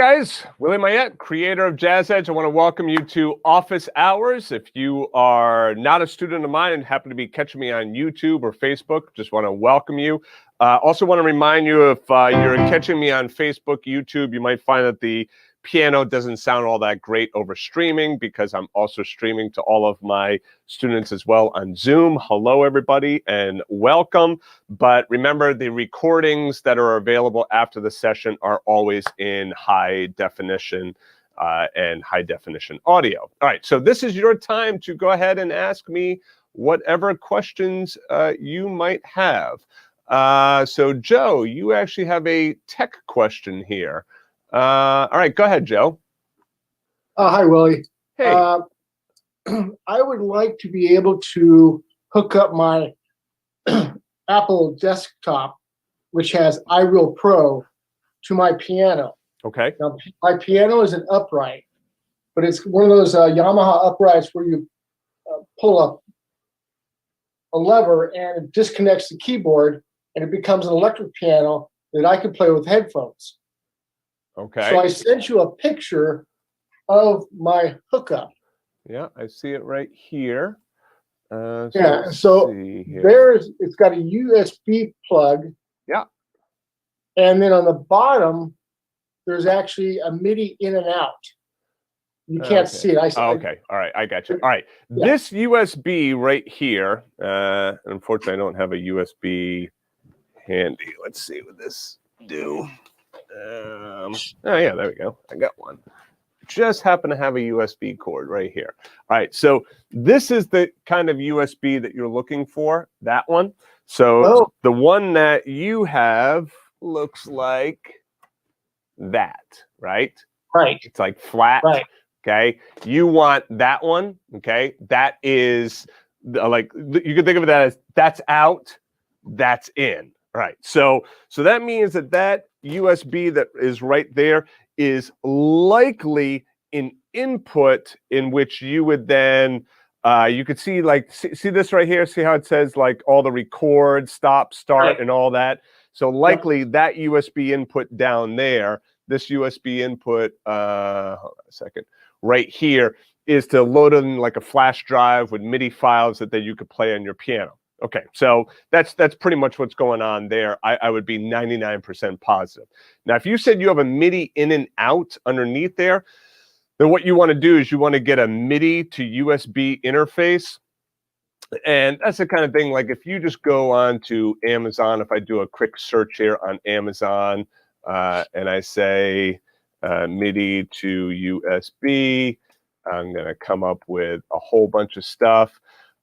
guys, Willie Mayette, creator of Jazz Edge. I want to welcome you to Office Hours. If you are not a student of mine and happen to be catching me on YouTube or Facebook, just want to welcome you. Also want to remind you, if you're catching me on Facebook, YouTube, you might find that the piano doesn't sound all that great over streaming because I'm also streaming to all of my students as well on Zoom. Hello, everybody, and welcome. But remember, the recordings that are available after the session are always in high definition and high definition audio. All right, so this is your time to go ahead and ask me whatever questions you might have. So Joe, you actually have a tech question here. All right, go ahead, Joe. Hi, Willie. Hey. I would like to be able to hook up my Apple desktop, which has iReal Pro, to my piano. Okay. Now, my piano is an upright, but it's one of those Yamaha uprights where you pull up a lever and it disconnects the keyboard, and it becomes an electric piano that I can play with headphones. Okay. So I sent you a picture of my hookup. Yeah, I see it right here. So it's got a USB plug. Yeah. And then on the bottom, there's actually a MIDI in and out. You can't see it. Okay. All right. I got you. All right. Yeah. This USB right here, unfortunately, I don't have a USB handy. Let's see what this do. Oh yeah, there we go. I got one. Just happen to have a USB cord right here. All right, so this is the kind of USB that you're looking for, that one. So the one that you have looks like that, right? Right. It's like flat. Right. Okay. You want that one. Okay. That is like, you can think of that as that's out, that's in. Right. So that means that USB that is right there is likely an input in which you would then you could see like see this right here. See how it says like all the record, stop, start, Right. and all that. So likely that USB input down there, this USB input, hold on a second, right here is to load in like a flash drive with MIDI files that then you could play on your piano. Okay, so that's pretty much what's going on there. I would be 99% positive. Now, if you said you have a MIDI in and out underneath there, then what you want to do is you want to get a MIDI to USB interface. And that's the kind of thing, like if you just go on to Amazon, if I do a quick search here on Amazon, and I say MIDI to USB, I'm going to come up with a whole bunch of stuff.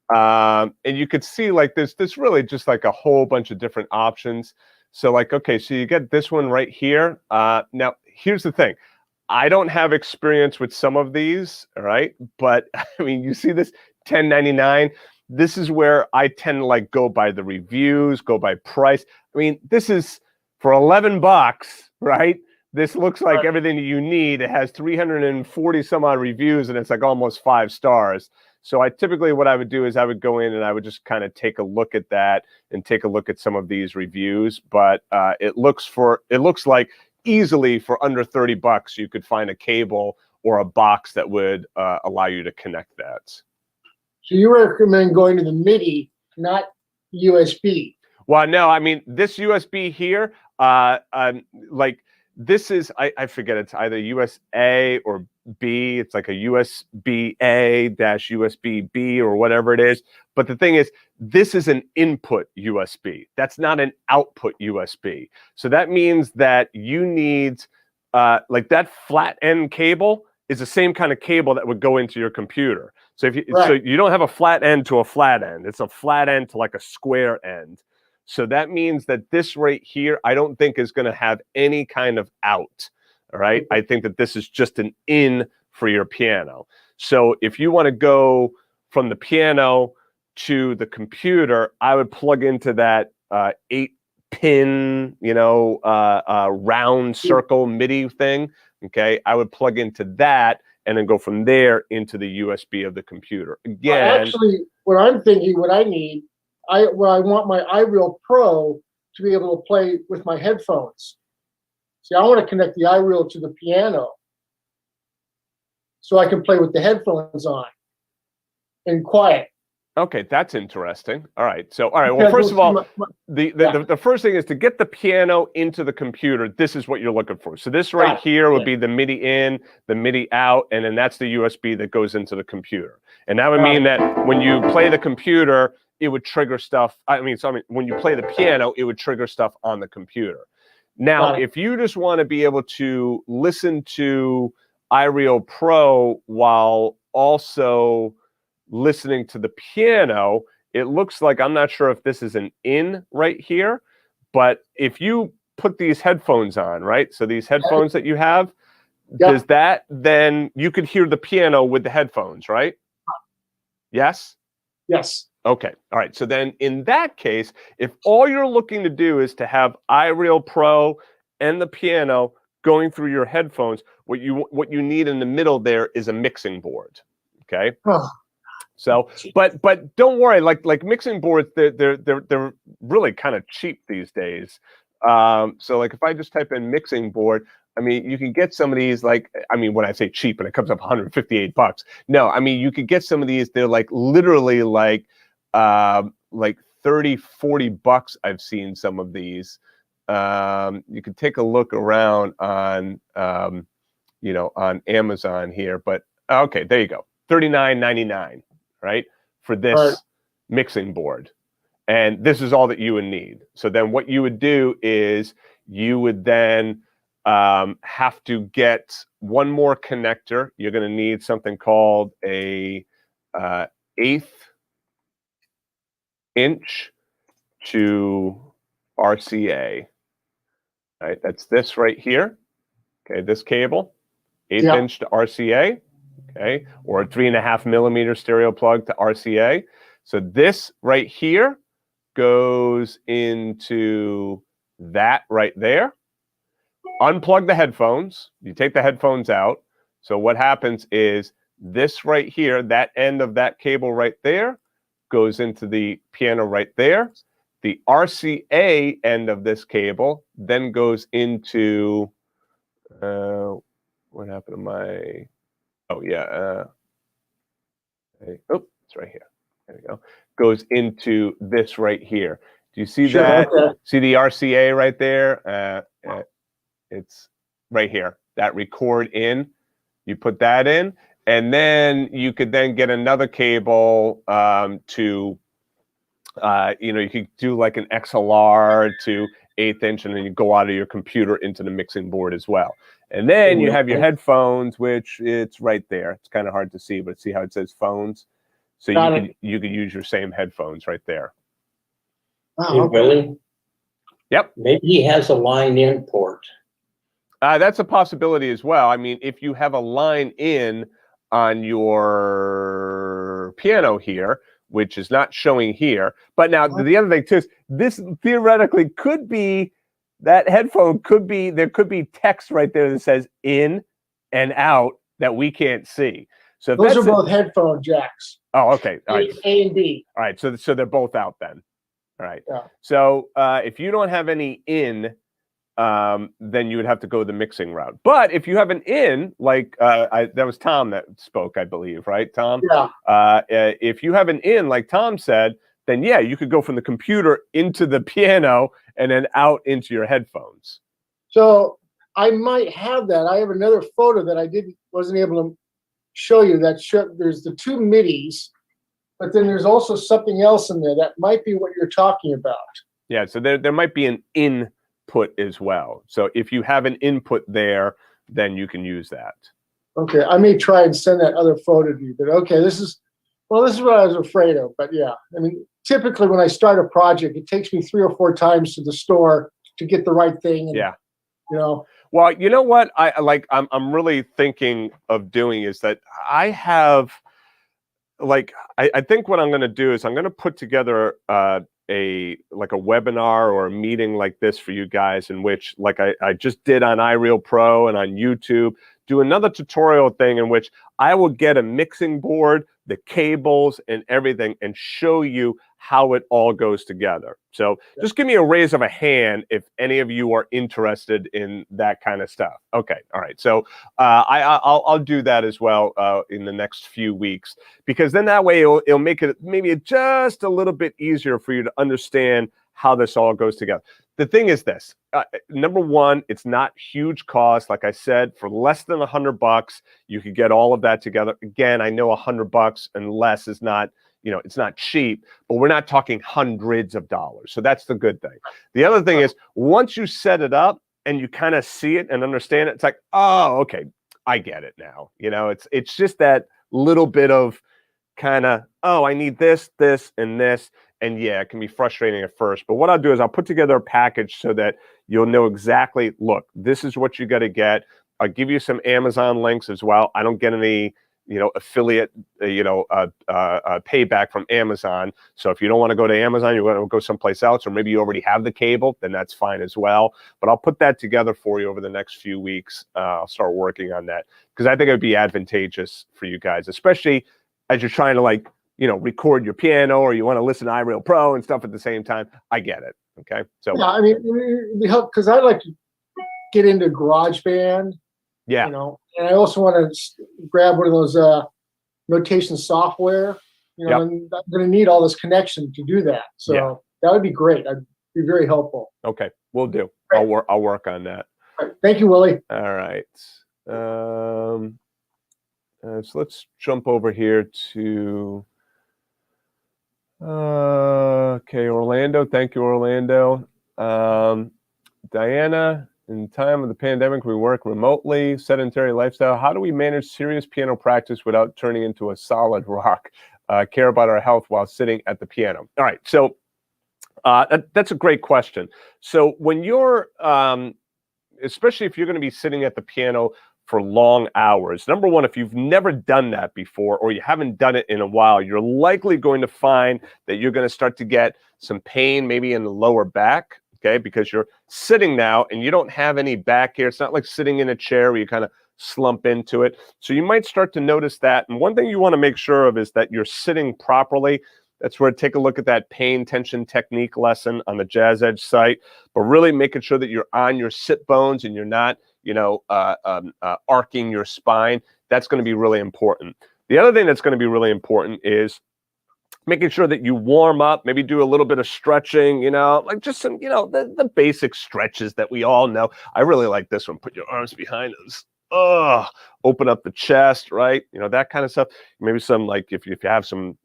And you could see like this really just like a whole bunch of different options. So like, okay, so you get this one right here. Now, here's the thing. I don't have experience with some of these, all right? But I mean, you see this $10.99. This is where I tend to like go by the reviews, go by price. I mean, this is for $11, right? This looks like everything that you need. It has 340 some odd reviews and it's like almost 5 stars. So I typically, what I would do is I would go in and I would just kind of take a look at that and take a look at some of these reviews. But it looks like easily for under $30, you could find a cable or a box that would allow you to connect that. So you recommend going to the MIDI, not USB? Well, no, I mean, this USB here, like this is, I forget, it's either USA or B. It's like a USB-A-USB-B or whatever it is. But the thing is, this is an input USB. That's not an output USB. So that means that you need, like that flat end cable is the same kind of cable that would go into your computer. So if you, so you don't have a flat end to a flat end. It's a flat end to like a square end. So that means that this right here, I don't think is going to have any kind of out. All right. I think that this is just an in for your piano. So if you want to go from the piano to the computer, I would plug into that 8-pin, round circle MIDI thing. Okay. I would plug into that and then go from there into the USB of the computer. Again, well, actually, what I'm thinking, what I need, I want my iReal Pro to be able to play with my headphones. See, I want to connect the iReel to the piano so I can play with the headphones on and quiet. Okay, that's interesting. All right. So, all right. Well, first of all, the first thing is to get the piano into the computer. This is what you're looking for. So this right here would be the MIDI in, the MIDI out, and then that's the USB that goes into the computer. And that would mean that when you play the computer, it would trigger stuff. When you play the piano, it would trigger stuff on the computer. Now, if you just want to be able to listen to iReel Pro while also listening to the piano, it looks like, I'm not sure if this is an in right here, but if you put these headphones on, right? So these headphones that you have, does that, then you could hear the piano with the headphones, right? Yes? Yes. Okay. All right. So then in that case, if all you're looking to do is to have iReel Pro and the piano going through your headphones, what you need in the middle there is a mixing board. Okay. Oh. So, but don't worry. Like mixing boards, they're really kind of cheap these days. So like if I just type in mixing board, I mean, you can get some of these, like, I mean, when I say cheap and it comes up $158. No, I mean, you could get some of these. They're like literally like 30, 40 bucks. I've seen some of these. You can take a look around on, on Amazon here, but okay, there you go. $39.99. Right, for this mixing board. And this is all that you would need. So then what you would do is you would then have to get one more connector. You're going to need something called a 1/8 inch to RCA. Right, that's this right here. Okay, this cable, 1/8 inch to RCA. Okay, or a 3.5 millimeter stereo plug to RCA. So this right here goes into that right there. Unplug the headphones. You take the headphones out. So what happens is this right here, that end of that cable right there, goes into the piano right there. The RCA end of this cable then goes into, what happened to my... Oh, yeah. It's right here. There we go. Goes into this right here. Do you see that? Okay. See the RCA right there? It's right here. That record in. You put that in. And then you could then get another cable to, you could do like an XLR to 1/8 inch, and then you go out of your computer into the mixing board as well. And then you have your headphones, which it's right there. It's kind of hard to see, but see how it says phones? So you could use your same headphones right there. Oh, okay. Willie? Yep. Maybe he has a line in port. That's a possibility as well. I mean, if you have a line in on your piano here, which is not showing here. But now the other thing too is this theoretically could be, that headphone could be, there could be text right there that says in and out that we can't see. So if those are both headphone jacks. Oh, okay. All right. A and B. All right. So they're both out then. All right. Yeah. So if you don't have any in, then you would have to go the mixing route. But if you have an in, like that was Tom that spoke, I believe, right, Tom? Yeah. If you have an in, like Tom said, then yeah, you could go from the computer into the piano and then out into your headphones. So I might have that. I have another photo that I wasn't able to show you. There's the two MIDIs, but then there's also something else in there that might be what you're talking about. Yeah. So there might be an input as well. So if you have an input there, then you can use that. Okay, I may try and send that other photo to you. But okay, this is what I was afraid of. But yeah, I mean, typically when I start a project, it takes me 3 or 4 times to the store to get the right thing. And, yeah. You know. Well, you know what I'm really thinking of doing is that I have, I think what I'm going to do is I'm going to put together a webinar or a meeting like this for you guys, in which, like I just did on iReel Pro and on YouTube, do another tutorial thing in which I will get a mixing board, the cables and everything, and show you how it all goes together. So just give me a raise of a hand if any of you are interested in that kind of stuff. Okay, all right. So I'll do that as well in the next few weeks, because then that way it'll make it maybe just a little bit easier for you to understand how this all goes together. The thing is this, number one, it's not huge cost. Like I said, for less than $100, you could get all of that together. Again, I know $100 and less is not, it's not cheap, but we're not talking hundreds of dollars. So that's the good thing. The other thing is, once you set it up and you kind of see it and understand it, it's like, oh, okay, I get it now. It's just that little bit of kind of, oh, I need this, this, and this. And yeah, it can be frustrating at first, but what I'll do is I'll put together a package so that you'll know exactly, look, this is what you got to get. I'll give you some Amazon links as well. I don't get any, affiliate, payback from Amazon. So if you don't want to go to Amazon, you want to go someplace else, or maybe you already have the cable, then that's fine as well. But I'll put that together for you over the next few weeks. I'll start working on that because I think it would be advantageous for you guys, especially as you're trying to record your piano, or you want to listen to iReal Pro and stuff at the same time. I get it. Okay. So yeah, I mean, it help because I like to get into GarageBand. Yeah. And I also want to grab one of those notation software. Yep. And I'm going to need all this connection to do that. So that would be great. That'd be very helpful. Okay, we'll do. Great. I'll work on that. Right. Thank you, Willie. All right. So let's jump over here to. Okay, Orlando. Thank you, Orlando. Diana, in time of the pandemic, we work remotely, sedentary lifestyle. How do we manage serious piano practice without turning into a solid rock? Care about our health while sitting at the piano. All right, so that's a great question. So when you're, especially if you're going to be sitting at the piano for long hours. Number one, if you've never done that before, or you haven't done it in a while, you're likely going to find that you're going to start to get some pain, maybe in the lower back, okay, because you're sitting now and you don't have any back here. It's not like sitting in a chair where you kind of slump into it. So you might start to notice that. And one thing you want to make sure of is that you're sitting properly. That's where take a look at that pain tension technique lesson on the Jazz Edge site, but really making sure that you're on your sit bones and you're not arcing your spine. That's going to be really important. The other thing that's going to be really important is making sure that you warm up, maybe do a little bit of stretching, like just some, the basic stretches that we all know. I really like this one. Put your arms behind us. Open up the chest, right? That kind of stuff. Maybe some, like if you have some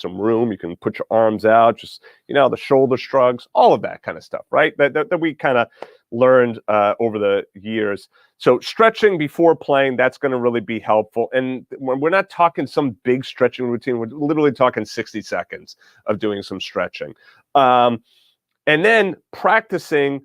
room, you can put your arms out, just, the shoulder shrugs, all of that kind of stuff, right? That we kind of learned over the years. So stretching before playing, that's going to really be helpful. And we're not talking some big stretching routine. We're literally talking 60 seconds of doing some stretching. And then practicing,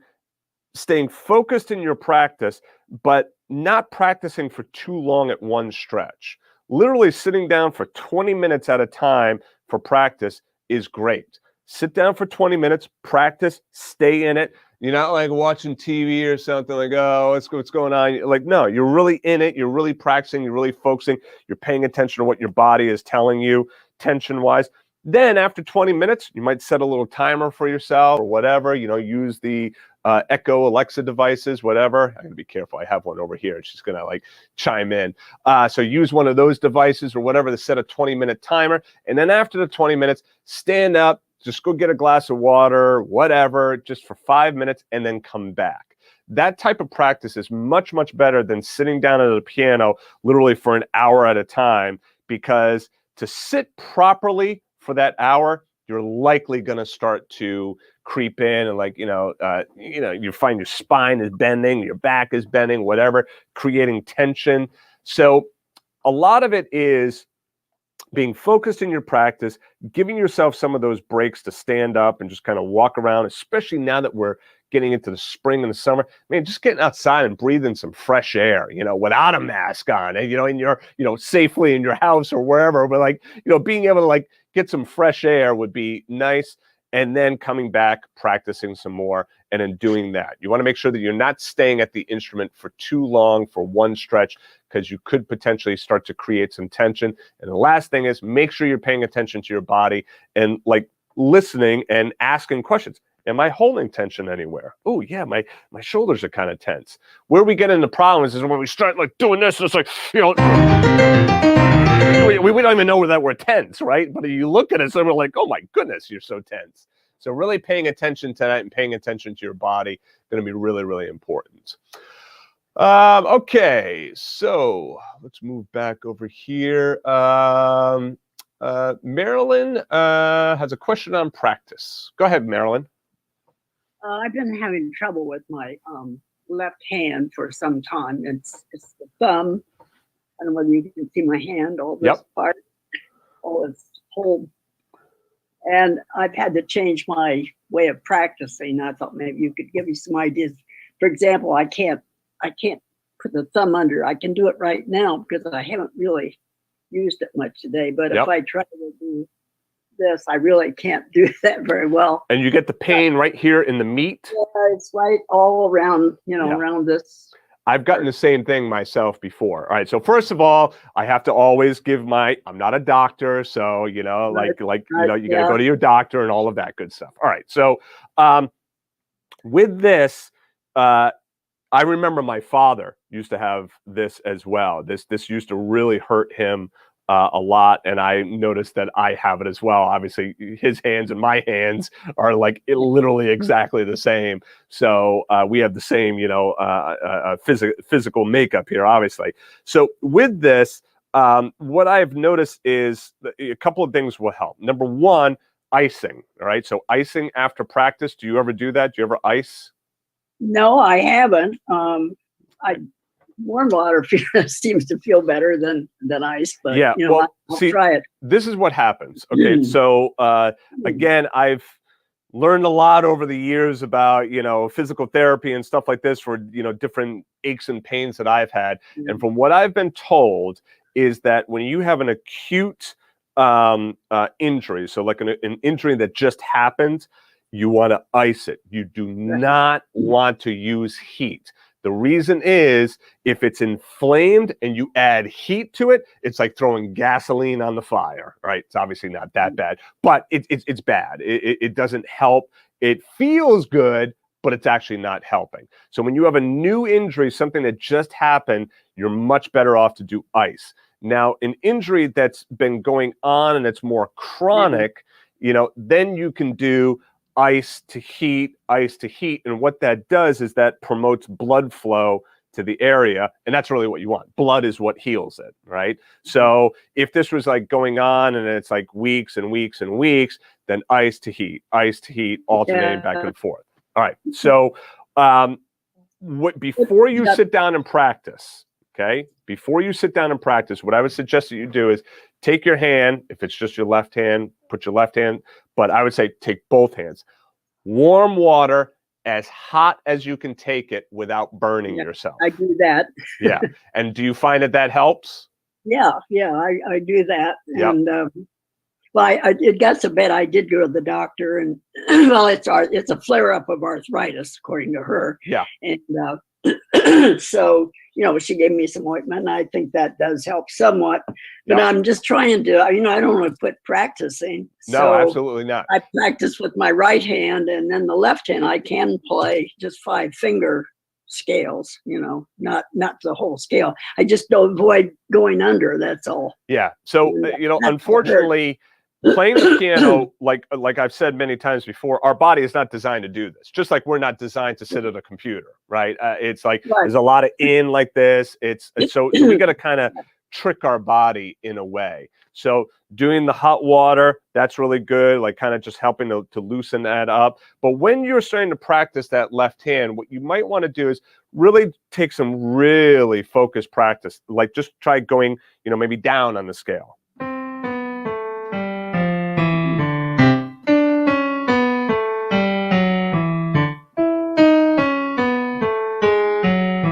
staying focused in your practice, but not practicing for too long at one stretch. Literally sitting down for 20 minutes at a time for practice is great. Sit down for 20 minutes, practice, stay in it. You're not like watching TV or something like, oh, what's going on? Like, no, you're really in it. You're really practicing. You're really focusing. You're paying attention to what your body is telling you tension-wise. Then after 20 minutes, you might set a little timer for yourself or whatever, use the Echo, Alexa devices, whatever. I'm going to be careful. I have one over here. She's going to chime in. So use one of those devices or whatever to set a 20-minute timer. And then after the 20 minutes, stand up, just go get a glass of water, whatever, just for 5 minutes, and then come back. That type of practice is much, much better than sitting down at a piano literally for an hour at a time, because to sit properly for that hour, you're likely going to start to creep in and you find your spine is bending, your back is bending, whatever, creating tension. So a lot of it is being focused in your practice, giving yourself some of those breaks to stand up and just kind of walk around, especially now that we're getting into the spring and the summer. Man, just getting outside and breathing some fresh air, without a mask on, and, in your, safely in your house or wherever, but being able to get some fresh air would be nice. and then coming back, practicing some more, and then doing that. You want to make sure that you're not staying at the instrument for too long for one stretch, because you could potentially start to create some tension. And the last thing is, make sure you're paying attention to your body and like listening and asking questions. Am I holding tension anywhere? Oh yeah, my shoulders are kind of tense. Where we get into problems is when we start like doing this, and it's like, we don't even know that we're tense, right? But you look at us and we're like, oh my goodness, you're so tense. So really paying attention to that and paying attention to your body is going to be really, really important. Okay, so let's move back over here. Marilyn has a question on practice. Go ahead, Marilyn. I've been having trouble with my left hand for some time. It's the thumb. I don't know whether you can see my hand, all this part, all this whole. And I've had to change my way of practicing. I thought maybe you could give me some ideas. For example, I can't put the thumb under. I can do it right now because I haven't really used it much today. But if I try to do this, I really can't do that very well. And you get the pain right here in the meat? Yeah, it's right all around, around this. I've gotten the same thing myself before. All right. So first of all, I have to always give I'm not a doctor. So, you got to go to your doctor and all of that good stuff. All right. So with this, I remember my father used to have this as well. This used to really hurt him a lot, and I noticed that I have it as well. Obviously, his hands and my hands are like literally exactly the same. So we have the same, physical makeup here, obviously. So with this, what I've noticed is a couple of things will help. Number one, icing. All right. So icing after practice. Do you ever do that? Do you ever ice? No, I haven't. Warm water seems to feel better than ice, but I'll try it. This is what happens. Okay, so again, I've learned a lot over the years about physical therapy and stuff like this for different aches and pains that I've had. And from what I've been told is that when you have an acute injury, so like an injury that just happened, you want to ice it. You do not want to use heat. The reason is if it's inflamed and you add heat to it, it's like throwing gasoline on the fire, right? It's obviously not that bad, but it's bad. It doesn't help. It feels good, but it's actually not helping. So when you have a new injury, something that just happened, you're much better off to do ice. Now, an injury that's been going on and it's more chronic, then you can do ice to heat. And what that does is that promotes blood flow to the area. And that's really what you want. Blood is what heals it, right? So if this was like going on and it's like weeks and weeks and weeks, then ice to heat, alternating back and forth. All right. So before you sit down and practice, before you sit down and practice, what I would suggest that you do is take your hand. If it's just your left hand, put your left hand. But I would say take both hands. Warm water, as hot as you can take it without burning yourself. I do that. Yeah. And do you find that helps? Yeah, I do that. Yep. And it got so bad I did go to the doctor, and it's a flare up of arthritis, according to her. Yeah. And so she gave me some ointment, and I think that does help somewhat. But I'm just trying to, I don't want to quit practicing. No, absolutely not. I practice with my right hand, and then the left hand I can play just 5-finger scales, not the whole scale. I just don't avoid going under, that's all. Yeah. So, unfortunately, playing the piano, like I've said many times before, our body is not designed to do this. Just like we're not designed to sit at a computer, right? It's like there's a lot of like this. So we got to kind of trick our body in a way. So doing the hot water, that's really good, like kind of just helping to loosen that up. But when you're starting to practice that left hand, what you might want to do is really take some really focused practice. Like just try going, maybe down on the scale.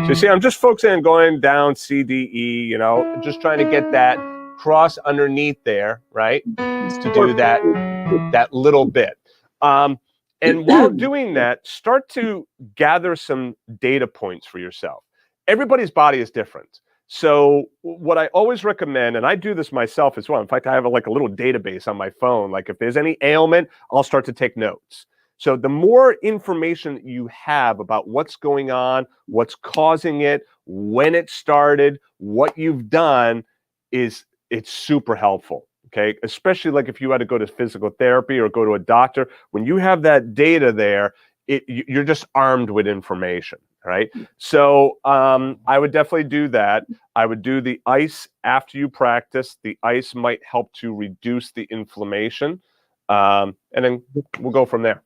So you see, I'm just focusing on going down C, D, E, just trying to get that cross underneath there, right? To do that little bit. And while doing that, start to gather some data points for yourself. Everybody's body is different. So what I always recommend, and I do this myself as well. In fact, I have like a little database on my phone. Like if there's any ailment, I'll start to take notes. So the more information you have about what's going on, what's causing it, when it started, what you've done, it's super helpful. Okay, especially like if you had to go to physical therapy or go to a doctor, when you have that data there, you're just armed with information, right? So I would definitely do that. I would do the ice after you practice. The ice might help to reduce the inflammation, and then we'll go from there.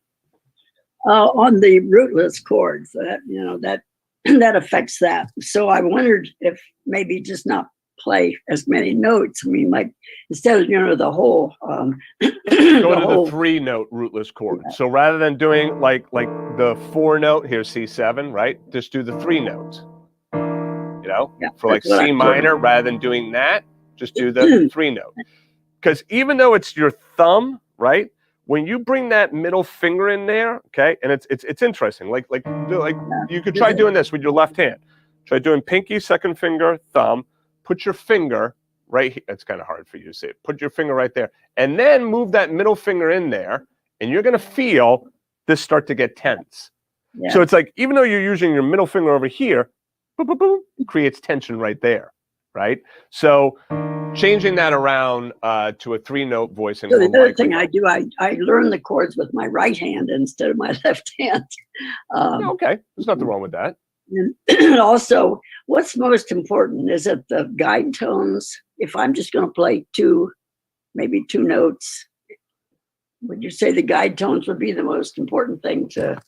On the rootless chords, that that affects that. So I wondered if maybe just not play as many notes. I mean, like instead of the whole go to the 3-note rootless chord. Yeah. So rather than doing like the 4-note, here's C7, right? Just do the 3 notes. For like C minor, rather than doing that, just do the 3-note. Because even though it's your thumb, right? When you bring that middle finger in there, okay, and it's interesting. Like you could try doing this with your left hand. Try doing pinky, second finger, thumb. Put your finger right here. It's kind of hard for you to see it. Put your finger right there. And then move that middle finger in there. And you're going to feel this start to get tense. Yeah. So it's like, even though you're using your middle finger over here, boom, boom, boom, it creates tension right there, right? So changing that around to a 3-note voicing. So the other thing I do, I learn the chords with my right hand instead of my left hand. Okay, there's nothing wrong with that. And also, what's most important? Is it the guide tones? If I'm just going to play maybe 2 notes, would you say the guide tones would be the most important thing to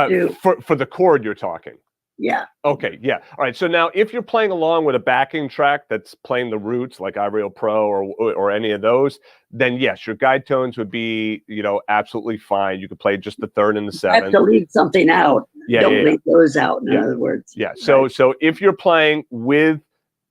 do? For the chord you're talking? Yeah. Okay, yeah. All right, so now if you're playing along with a backing track that's playing the roots, like iReal Pro or any of those, then yes, your guide tones would be, absolutely fine. You could play just the 3rd and the 7th. I have to leave something out. Yeah, Don't leave those out, in other words. Yeah, so if you're playing with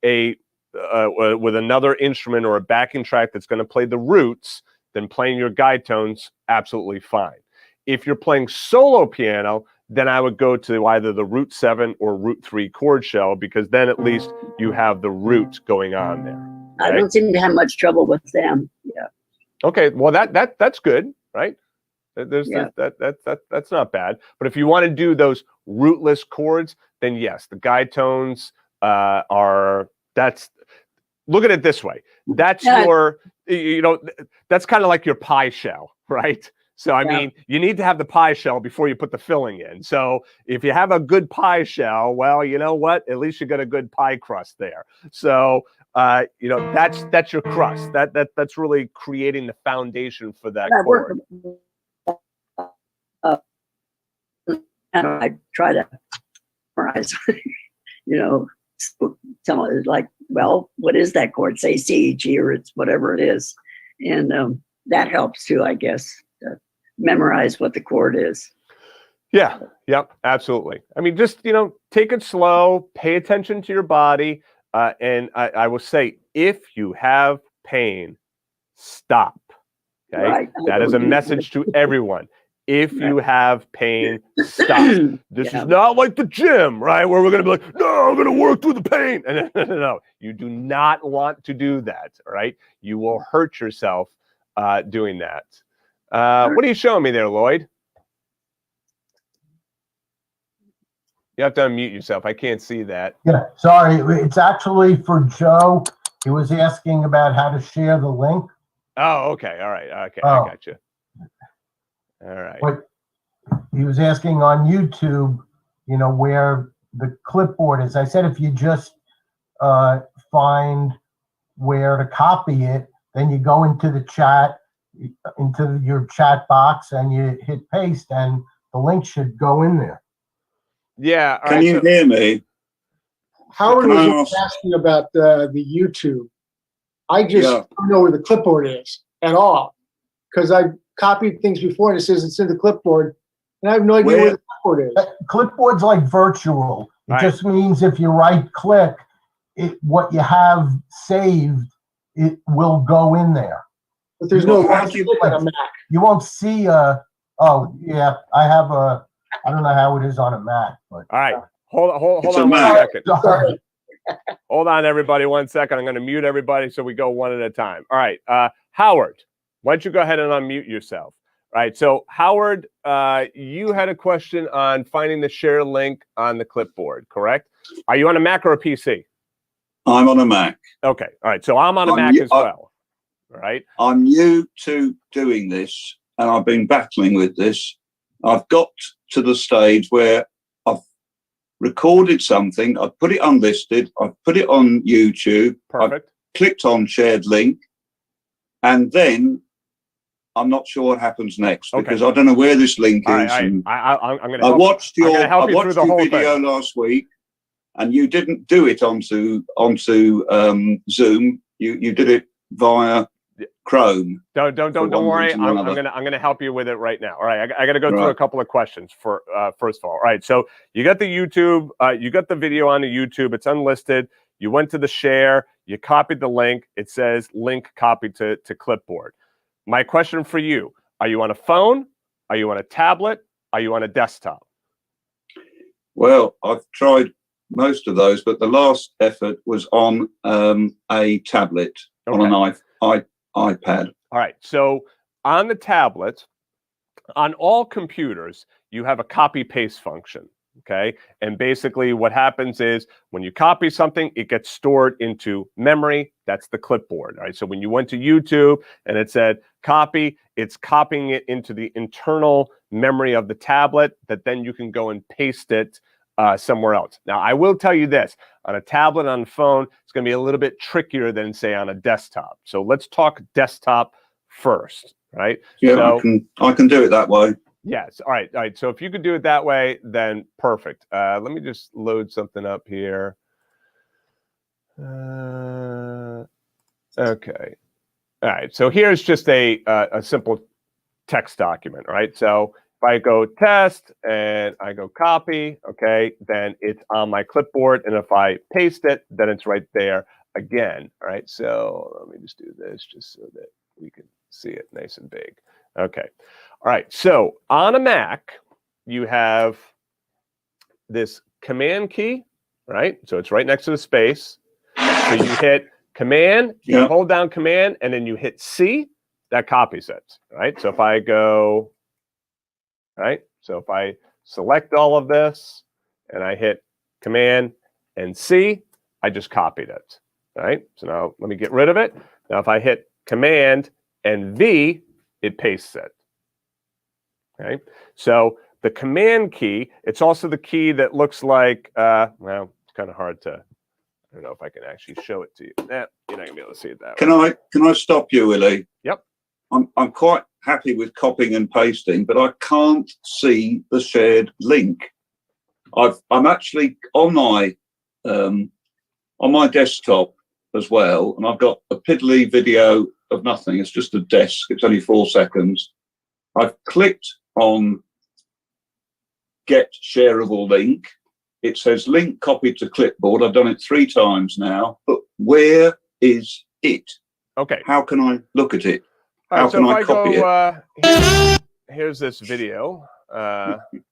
with another instrument or a backing track that's going to play the roots, then playing your guide tones, absolutely fine. If you're playing solo piano, then I would go to either the root 7 or root 3 chord shell, because then at least you have the root going on there. Right? I don't seem to have much trouble with them. Yeah. Okay, well that's good, right? That's not bad. But if you want to do those rootless chords, then yes, the guide tones look at it this way. That's that's kind of like your pie shell, right? So, I mean, you need to have the pie shell before you put the filling in. So if you have a good pie shell, well, you know what? At least you got a good pie crust there. So, that's your crust. That's really creating the foundation for that chord. And I try to memorize, tell it like, well, what is that chord? Say C, G, or it's whatever it is. And that helps too, I guess. Memorize what the chord is. Yeah, yep, absolutely. I mean, just, take it slow, pay attention to your body. And I will say, if you have pain, stop. Okay. Right. That is a message to everyone. If you have pain, stop. This is not like the gym, right? Where we're going to be like, no, I'm going to work through the pain. And no, you do not want to do that. All right. You will hurt yourself doing that. What are you showing me there, Lloyd? You have to unmute yourself. I can't see that. Yeah, sorry. It's actually for Joe. He was asking about how to share the link. Oh, okay. All right. Okay, I got you. All right. But he was asking on YouTube, where the clipboard is. I said if you just find where to copy it, then you go into the chat, into your chat box, and you hit paste, and the link should go in there. Yeah. Can you hear me? Howard was asking about the YouTube. I just don't know where the clipboard is at all, because I copied things before and it says it's in the clipboard, and I have no idea where the clipboard is. Clipboard's like virtual. It just means if you right click, what you have saved, it will go in there. But there's no Well, right click on a Mac. You won't see, oh, yeah, I don't know how it is on a Mac, but. All right. Hold It's a on one Mac. second. Sorry. Hold on, everybody, 1 second. I'm going to mute everybody so we go one at a time. All right. Howard, why don't you go ahead and unmute yourself? All right. So, Howard, you had a question on finding the share link on the clipboard, correct? Are you on a Mac or a PC? I'm on a Mac. Okay. All right. So, I'm on a Mac as well. All right. I'm new to doing this, and I've been battling with this. I've got to the stage where I've recorded something, I've put it unlisted, I've put it on YouTube, Perfect. I've clicked on shared link, and then I'm not sure what happens next because I don't know where this link All is. right. And I'm going to I watched your whole video thing. last week, and you didn't do it onto Zoom. You did it via Chrome. Don't worry. I'm gonna help you with it right now. All right, I got to go through a couple of questions for first of all. All right, so you got the YouTube, you got the video on the YouTube. It's unlisted. You went to the share. You copied the link. It says link copied to clipboard. My question for you: are you on a phone? Are you on a tablet? Are you on a desktop? Well, I've tried most of those, but the last effort was on a tablet, on an iPad. All right. So on the tablet, on all computers, you have a copy paste function. Okay. And basically what happens is when you copy something, it gets stored into memory. That's the clipboard. All right. So when you went to YouTube and it said copy, it's copying it into the internal memory of the tablet that then you can go and paste it somewhere else. Now, I will tell you this, on a tablet, on a phone, it's going to be a little bit trickier than, say, on a desktop. So let's talk desktop first, right? Yeah, so, I can do it that way. Yes. All right. So if you could do it that way, then perfect. Let me just load something up here. Okay. All right. So here's just a simple text document, right? So if I go test and I go copy, okay, then it's on my clipboard. And if I paste it, then it's right there again. All right. So let me just do this just so that we can see it nice and big. Okay. All right. So on a Mac, you have this command key, right? So it's right next to the space. So you hit command, you hold down command, and then you hit C, that copies it, right? So if I go, right? So if I select all of this and I hit command and C, I just copied it, right? So now let me get rid of it. Now if I hit command and V, it pastes it, okay? So the command key, it's also the key that looks like, well, it's kind of hard to, I don't know if I can actually show it to you. Nah, you're not gonna be able to see it that way. Can I stop you, Willie? Yep. I'm quite happy with copying and pasting, but I can't see the shared link. I'm actually on my desktop as well, and I've got a piddly video of nothing. It's just a desk. It's only 4 seconds. I've clicked on get shareable link. It says link copied to clipboard. I've done it 3 times now, but where is it? Okay. How can I look at it? All right, How can I copy it? Here's this video.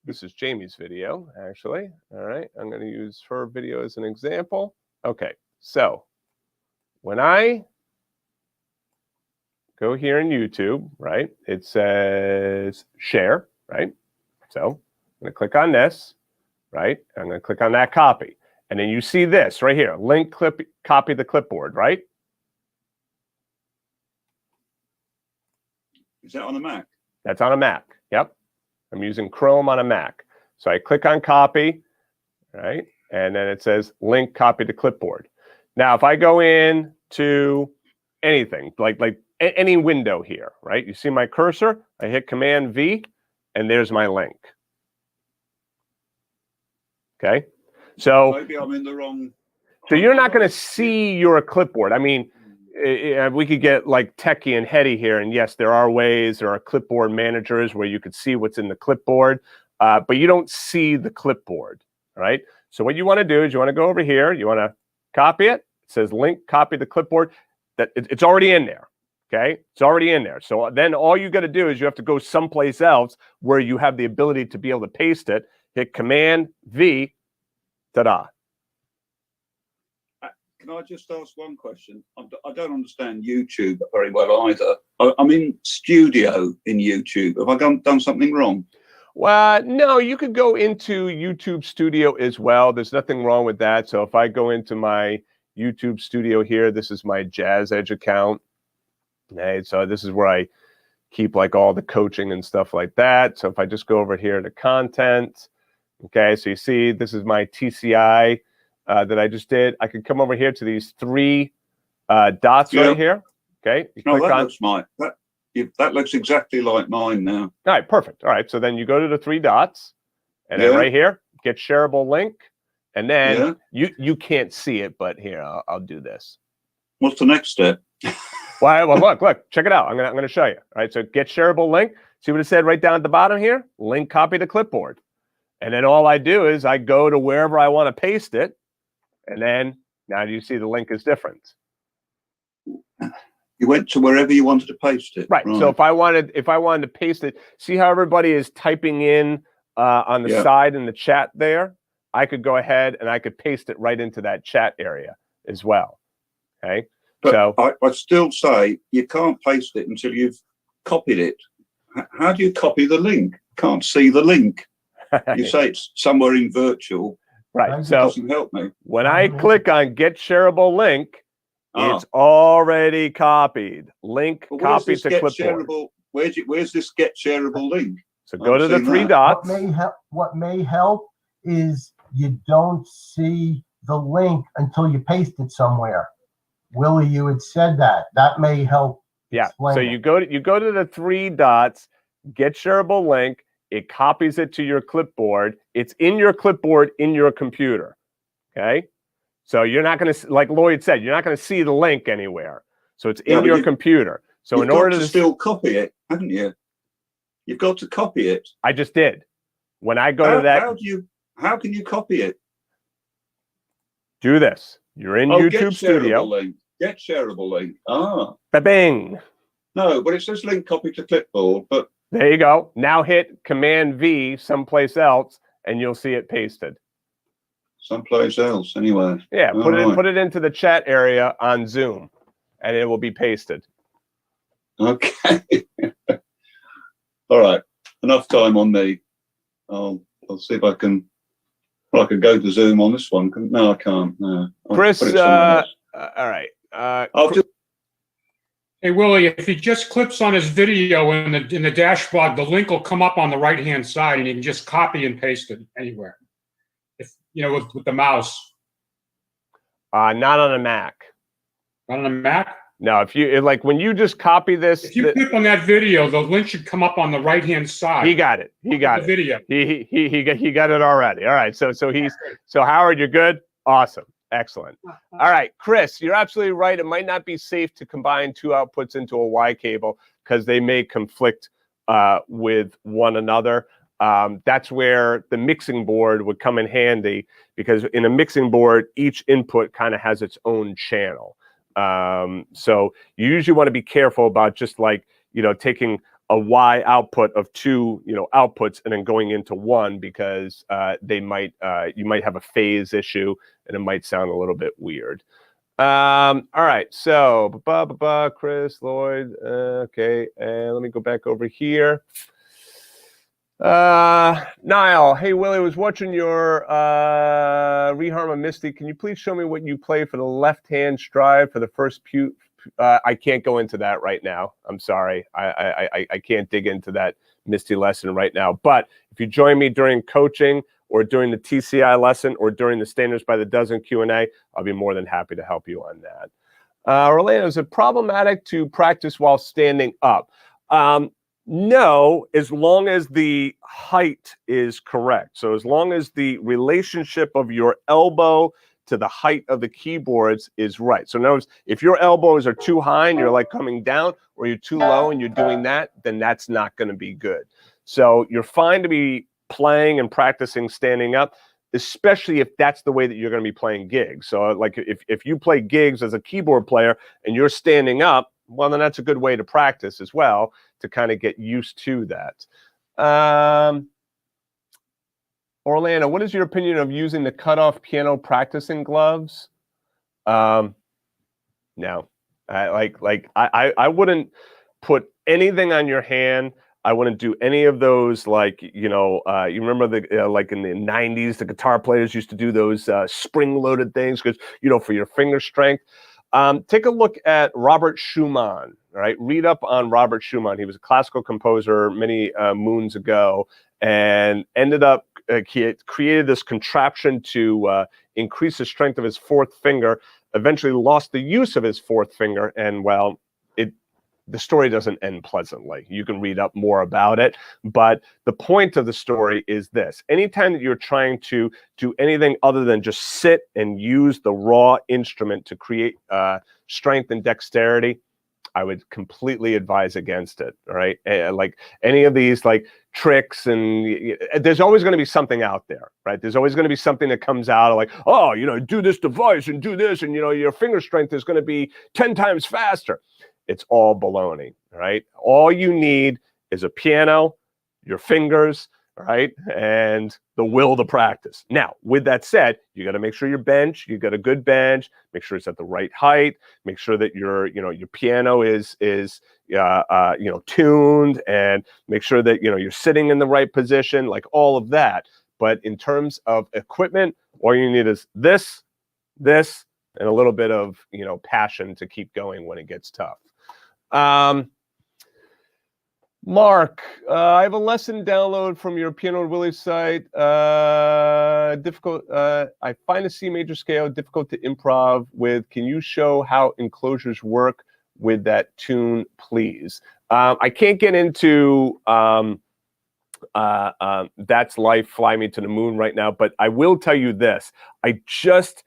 This is Jamie's video, actually. All right. I'm going to use her video as an example. Okay. So when I go here in YouTube, right, it says share, right? So I'm going to click on this, right? I'm going to click on that copy. And then you see this right here, link copy the clipboard, right? Is that on a Mac? That's on a Mac. Yep. I'm using Chrome on a Mac. So I click on copy, right? And then it says link copy to clipboard. Now, if I go in to anything, like any window here, right? You see my cursor? I hit Command V, and there's my link. Okay. So maybe I'm in the wrong. So you're not going to see your clipboard. I mean, we could get like techie and heady here, and yes, there are ways. There are clipboard managers where you could see what's in the clipboard, but you don't see the clipboard, right? So what you want to do is you want to go over here. You want to copy it. It says link, copy the clipboard. That it's already in there. Okay, it's already in there. So then all you got to do is you have to go someplace else where you have the ability to be able to paste it. Hit Command V, ta-da. Can I just ask one question? I don't understand YouTube very well either. I'm in Studio in YouTube. Have I done something wrong? Well, no, you could go into YouTube Studio as well. There's nothing wrong with that. So if I go into my YouTube Studio here, this is my Jazz Edge account. Okay, so this is where I keep like all the coaching and stuff like that. So if I just go over here to content, okay, so you see this is my TCI that I just did. I could come over here to these three dots right here. Okay, you click on. That looks exactly like mine now. All right, perfect. All right, so then you go to the three dots, and then right here, get shareable link, and then you can't see it, but here I'll do this. What's the next step? Well, look, check it out. I'm gonna show you. All right, so get shareable link. See what it said right down at the bottom here? Link copy to clipboard. And then all I do is I go to wherever I want to paste it, and then now you see the link is different. You went to wherever you wanted to paste it. Right. So if I wanted to paste it, see how everybody is typing in on the side in the chat there? I could go ahead and I could paste it right into that chat area as well. Okay. But so I still say you can't paste it until you've copied it. How do you copy the link? Can't see the link. You say it's somewhere in virtual. Right. It So doesn't help me. when I click on get shareable link, it's already copied. Link copied to clipboard. Where's this get shareable link? So go to the three dots. What may help is you don't see the link until you paste it somewhere. Willie, you had said that. That may help. Yeah. So you go to the three dots, get shareable link. It copies it to your clipboard. It's in your clipboard in your computer. Okay. So you're not going to, like Lloyd said, you're not going to see the link anywhere. So it's in your computer. So in order to still copy it, haven't you? You've got to copy it. I just did. When I go to that, how can you copy it? Do this. You're in YouTube Studio. Link. Get shareable link. Ba-bing. No, but it says link copy to clipboard. But there you go. Now hit Command V someplace else, and you'll see it pasted. Someplace else, anyway. Yeah, put it into the chat area on Zoom, and it will be pasted. Okay. All right. Enough time on me. I'll see if I can. Well, I could go to Zoom on this one. No, I can't. No. Chris, all right. Hey Willie, if he just clips on his video in the dashboard, the link will come up on the right-hand side, and you can just copy and paste it anywhere. If with the mouse. Not on a Mac. Not on a Mac? No, when you just copy this. If you click on that video, the link should come up on the right-hand side. He got it. He got it. Video. He got it already. All right. So Howard, you're good. Awesome. Excellent. All right, Chris, you're absolutely right. It might not be safe to combine two outputs into a Y cable because they may conflict with one another. That's where the mixing board would come in handy, because in a mixing board, each input kind of has its own channel. So you usually want to be careful about just taking a Y output of two, outputs and then going into one, because you might have a phase issue and it might sound a little bit weird. All right, so Chris, Lloyd, okay, and let me go back over here. Niall, hey Willie, was watching your Reharm Misty. Can you please show me what you play for the left-hand stride for the first pew? I can't go into that right now. I'm sorry. I can't dig into that Misty lesson right now. But if you join me during coaching or during the TCI lesson or during the Standards by the Dozen Q&A, I'll be more than happy to help you on that. Orlando, is it problematic to practice while standing up? No, as long as the height is correct. So as long as the relationship of your elbow to the height of the keyboards is right. So in other words, if your elbows are too high and you're like coming down, or you're too low and you're doing that, then that's not going to be good. So you're fine to be playing and practicing standing up, especially if that's the way that you're going to be playing gigs. So like if you play gigs as a keyboard player and you're standing up, well, then that's a good way to practice as well, to kind of get used to that. Orlando, what is your opinion of using the cutoff piano practicing gloves? No, I wouldn't put anything on your hand. I wouldn't do any of those, like, you remember like in the 90s, the guitar players used to do those spring-loaded things because, for your finger strength. Take a look at Robert Schumann, right? Read up on Robert Schumann. He was a classical composer many moons ago, and ended up he created this contraption to increase the strength of his fourth finger, eventually lost the use of his fourth finger, and well, the story doesn't end pleasantly. You can read up more about it, but the point of the story is this. Anytime that you're trying to do anything other than just sit and use the raw instrument to create strength and dexterity, I would completely advise against it, all right? Like any of these like tricks, and there's always going to be something out there, right? There's always going to be something that comes out like, oh, do this device and do this, and your finger strength is going to be 10 times faster. It's all baloney, right? All you need is a piano, your fingers, right? And the will to practice. Now, with that said, you got to make sure your bench, you got a good bench, make sure it's at the right height, make sure that your piano is tuned, and make sure that, you're sitting in the right position, like all of that. But in terms of equipment, all you need is this, and a little bit of, passion to keep going when it gets tough. Mark, I have a lesson download from your Piano with Willie site. Difficult. I find a C major scale difficult to improv with. Can you show how enclosures work with that tune, please? I can't get into That's Life, Fly Me to the Moon right now, but I will tell you this. I just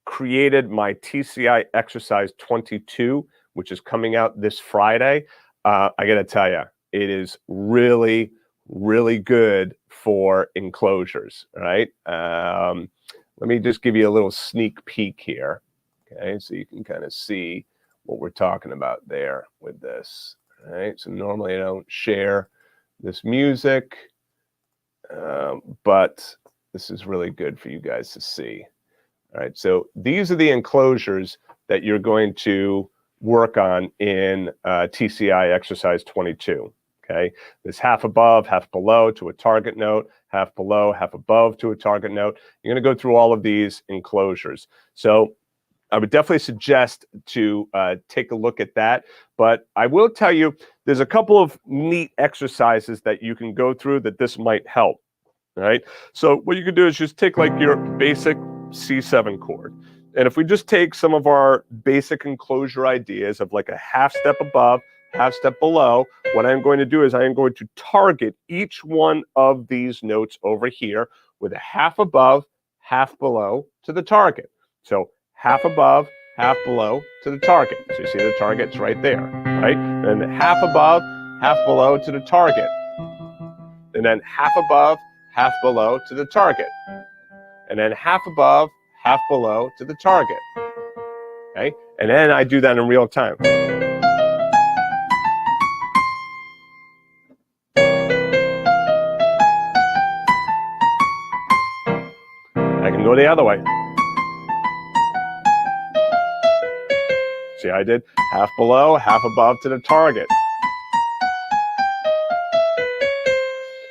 created my TCI exercise 22, which is coming out this Friday. I got to tell you, it is really, really good for enclosures, right? Let me just give you a little sneak peek here, okay? So you can kind of see what we're talking about there with this, all right? So normally I don't share this music, but this is really good for you guys to see. All right, so these are the enclosures that you're going to work on in TCI exercise 22, okay? There's half above, half below to a target note, half below, half above to a target note. You're gonna go through all of these enclosures. So I would definitely suggest to take a look at that. But I will tell you, there's a couple of neat exercises that you can go through that this might help, all right? So what you can do is just take like your basic C7 chord. And if we just take some of our basic enclosure ideas of like a half step above, half step below, what I'm going to do is I am going to target each one of these notes over here with a half above, half below to the target. So half above, half below to the target. So you see the target's right there, right? And then half above, half below to the target. And then half above, half below to the target. And then half above, half below to the target, okay? And then I do that in real time. I can go the other way. See how I did? Half below, half above to the target.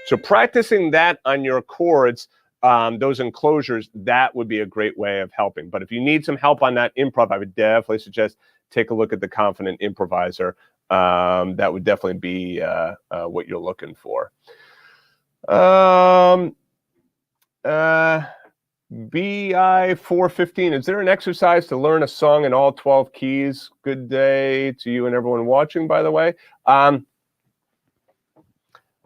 So practicing that on your chords, those enclosures, that would be a great way of helping. But if you need some help on that improv, I would definitely suggest take a look at the Confident Improviser. That would definitely be what you're looking for. BI 415, is there an exercise to learn a song in all 12 keys? Good day to you and everyone watching, by the way.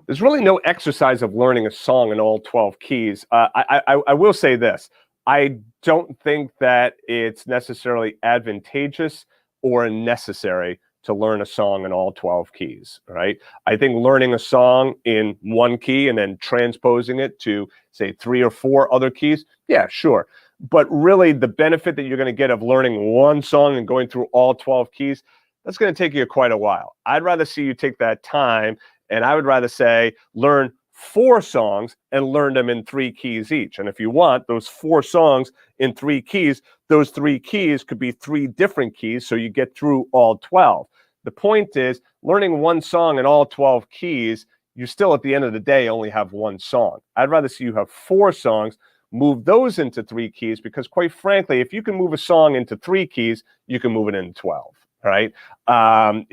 There's really no exercise of learning a song in all 12 keys. I will say this. I don't think that it's necessarily advantageous or necessary to learn a song in all 12 keys, right? I think learning a song in one key and then transposing it to, say, 3 or 4 other keys, yeah, sure. But really, the benefit that you're going to get of learning one song and going through all 12 keys, that's going to take you quite a while. I'd rather see you take that time, and I would rather say learn 4 songs and learn them in 3 keys each. And if you want those 4 songs in 3 keys, those 3 keys could be 3 different keys, so you get through all 12. The point is, learning 1 song in all 12 keys, you still at the end of the day only have 1 song. I'd rather see you have 4 songs, move those into 3 keys, because quite frankly, if you can move a song into 3 keys, you can move it into 12. Right? And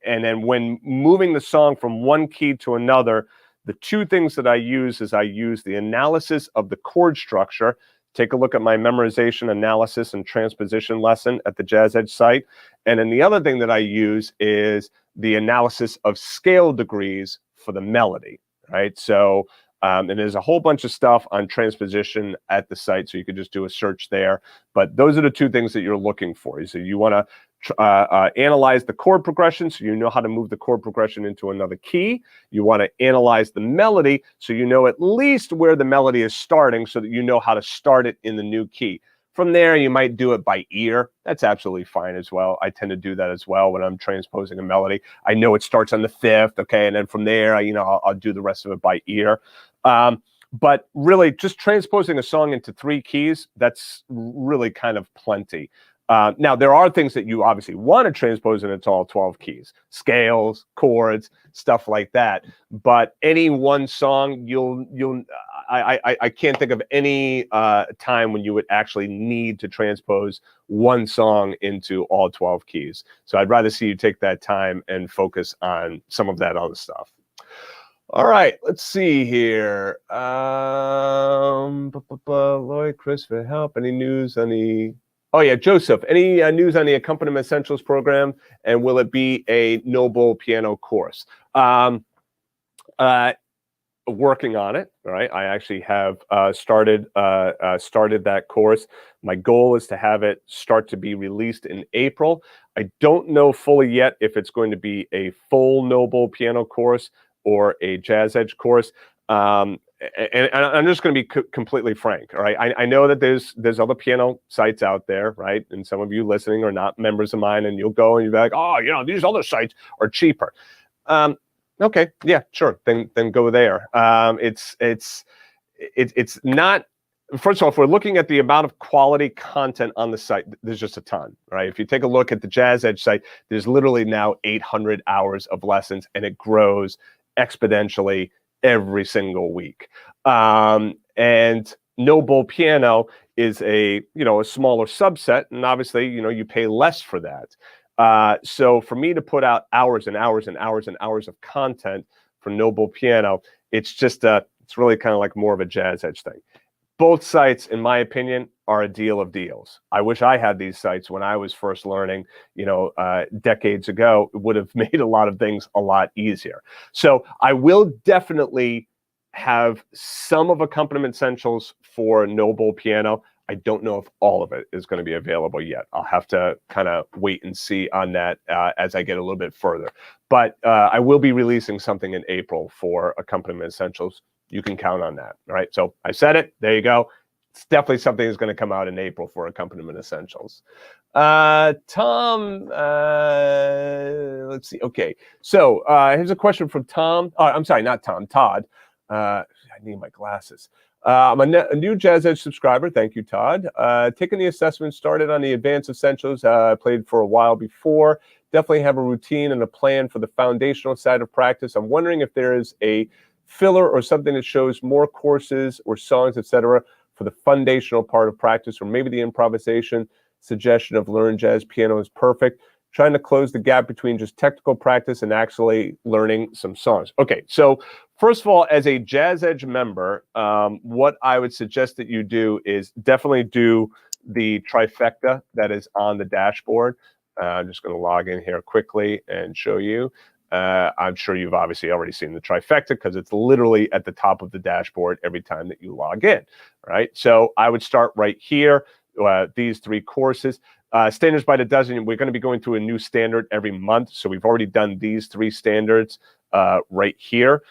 then when moving the song from one key to another, the 2 things that I use is I use the analysis of the chord structure. Take a look at my memorization, analysis, and transposition lesson at the Jazz Edge site. And then the other thing that I use is the analysis of scale degrees for the melody, right? So, and there's a whole bunch of stuff on transposition at the site, so you could just do a search there. But those are the 2 things that you're looking for. So you want to analyze the chord progression, so you know how to move the chord progression into another key. You want to analyze the melody, so you know at least where the melody is starting, so that you know how to start it in the new key. From there, you might do it by ear. That's absolutely fine as well. I tend to do that as well when I'm transposing a melody. I know it starts on the 5th, okay, and then from there, I'll do the rest of it by ear. But really, just transposing a song into 3 keys, that's really kind of plenty. Now, there are things that you obviously want to transpose into all 12 keys, scales, chords, stuff like that. But any one song, I can't think of any time when you would actually need to transpose one song into all 12 keys. So I'd rather see you take that time and focus on some of that other stuff. All right, let's see here. Lloyd, Chris, for help. Any news on the... Oh, yeah, Joseph, any news on the Accompaniment Essentials program, and will it be a Noble piano course? Working on it, right? I actually have started that course. My goal is to have it start to be released in April. I don't know fully yet if it's going to be a full Noble piano course or a Jazz Edge course. And I'm just going to be completely frank, all right? I know that there's other piano sites out there, right? And some of you listening are not members of mine, and you'll go and you'll be like, oh, these other sites are cheaper. Okay, yeah, sure, then go there. It's not. First of all, if we're looking at the amount of quality content on the site, there's just a ton, right? If you take a look at the Jazz Edge site, there's literally now 800 hours of lessons, and it grows exponentially every single week. And Noble Piano is a smaller subset, and obviously you pay less for that. So for me to put out hours and hours and hours and hours of content for Noble Piano, it's really kind of like more of a Jazz Edge thing. Both sites, in my opinion, are a deal of deals. I wish I had these sites when I was first learning, decades ago. It would have made a lot of things a lot easier. So I will definitely have some of Accompaniment Essentials for Noble Piano. I don't know if all of it is going to be available yet. I'll have to kind of wait and see on that as I get a little bit further. But I will be releasing something in April for Accompaniment Essentials. You can count on that. All right. So I said it. There you go. It's definitely something that's going to come out in April for Accompaniment Essentials. Tom, let's see. Okay. So here's a question from Tom. Oh, I'm sorry, not Tom, Todd. I need my glasses. I'm a new Jazz Edge subscriber. Thank you, Todd. Taking the assessment, started on the Advanced Essentials. Played for a while before. Definitely have a routine and a plan for the foundational side of practice. I'm wondering if there is a filler or something that shows more courses or songs, etc., for the foundational part of practice, or maybe the improvisation suggestion of learn jazz piano is perfect. Trying to close the gap between just technical practice and actually learning some songs. Okay, so first of all, as a Jazz Edge member, what I would suggest that you do is definitely do the trifecta that is on the dashboard. I'm just going to log in here quickly and show you. I'm sure you've obviously already seen the trifecta because it's literally at the top of the dashboard every time that you log in, right? So I would start right here, these 3 courses. Standards by the dozen, we're going to be going through a new standard every month. So we've already done these 3 standards right here.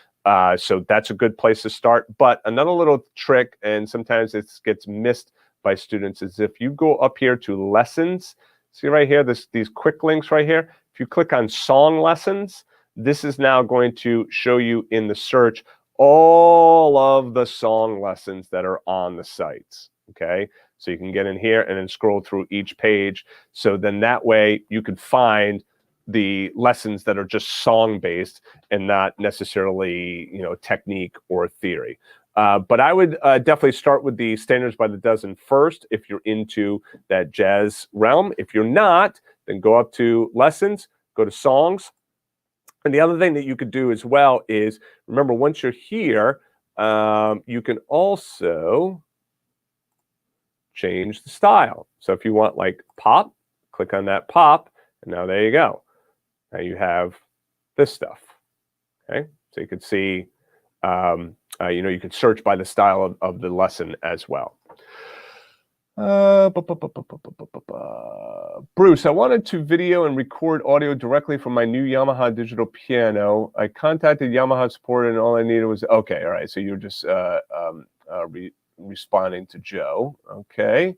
So that's a good place to start. But another little trick, and sometimes it gets missed by students, is if you go up here to lessons See right here, these quick links right here. If you click on song lessons, this is now going to show you in the search all of the song lessons that are on the sites. Okay, so you can get in here and then scroll through each page. So then that way you can find the lessons that are just song based and not necessarily, you know, technique or theory. But I would definitely start with the standards by the dozen first if you're into that jazz realm. If you're not, then go up to lessons, go to songs. And the other thing that you could do as well is, remember, once you're here, you can also change the style. So if you want like pop, click on that pop, and now there you go. Now you have this stuff. Okay, so you can see, you know, you can search by the style of the lesson as well. Bruce, I wanted to video and record audio directly from my new Yamaha digital piano. I contacted Yamaha support and all I needed was, okay, all right, so you're just responding to Joe. Okay.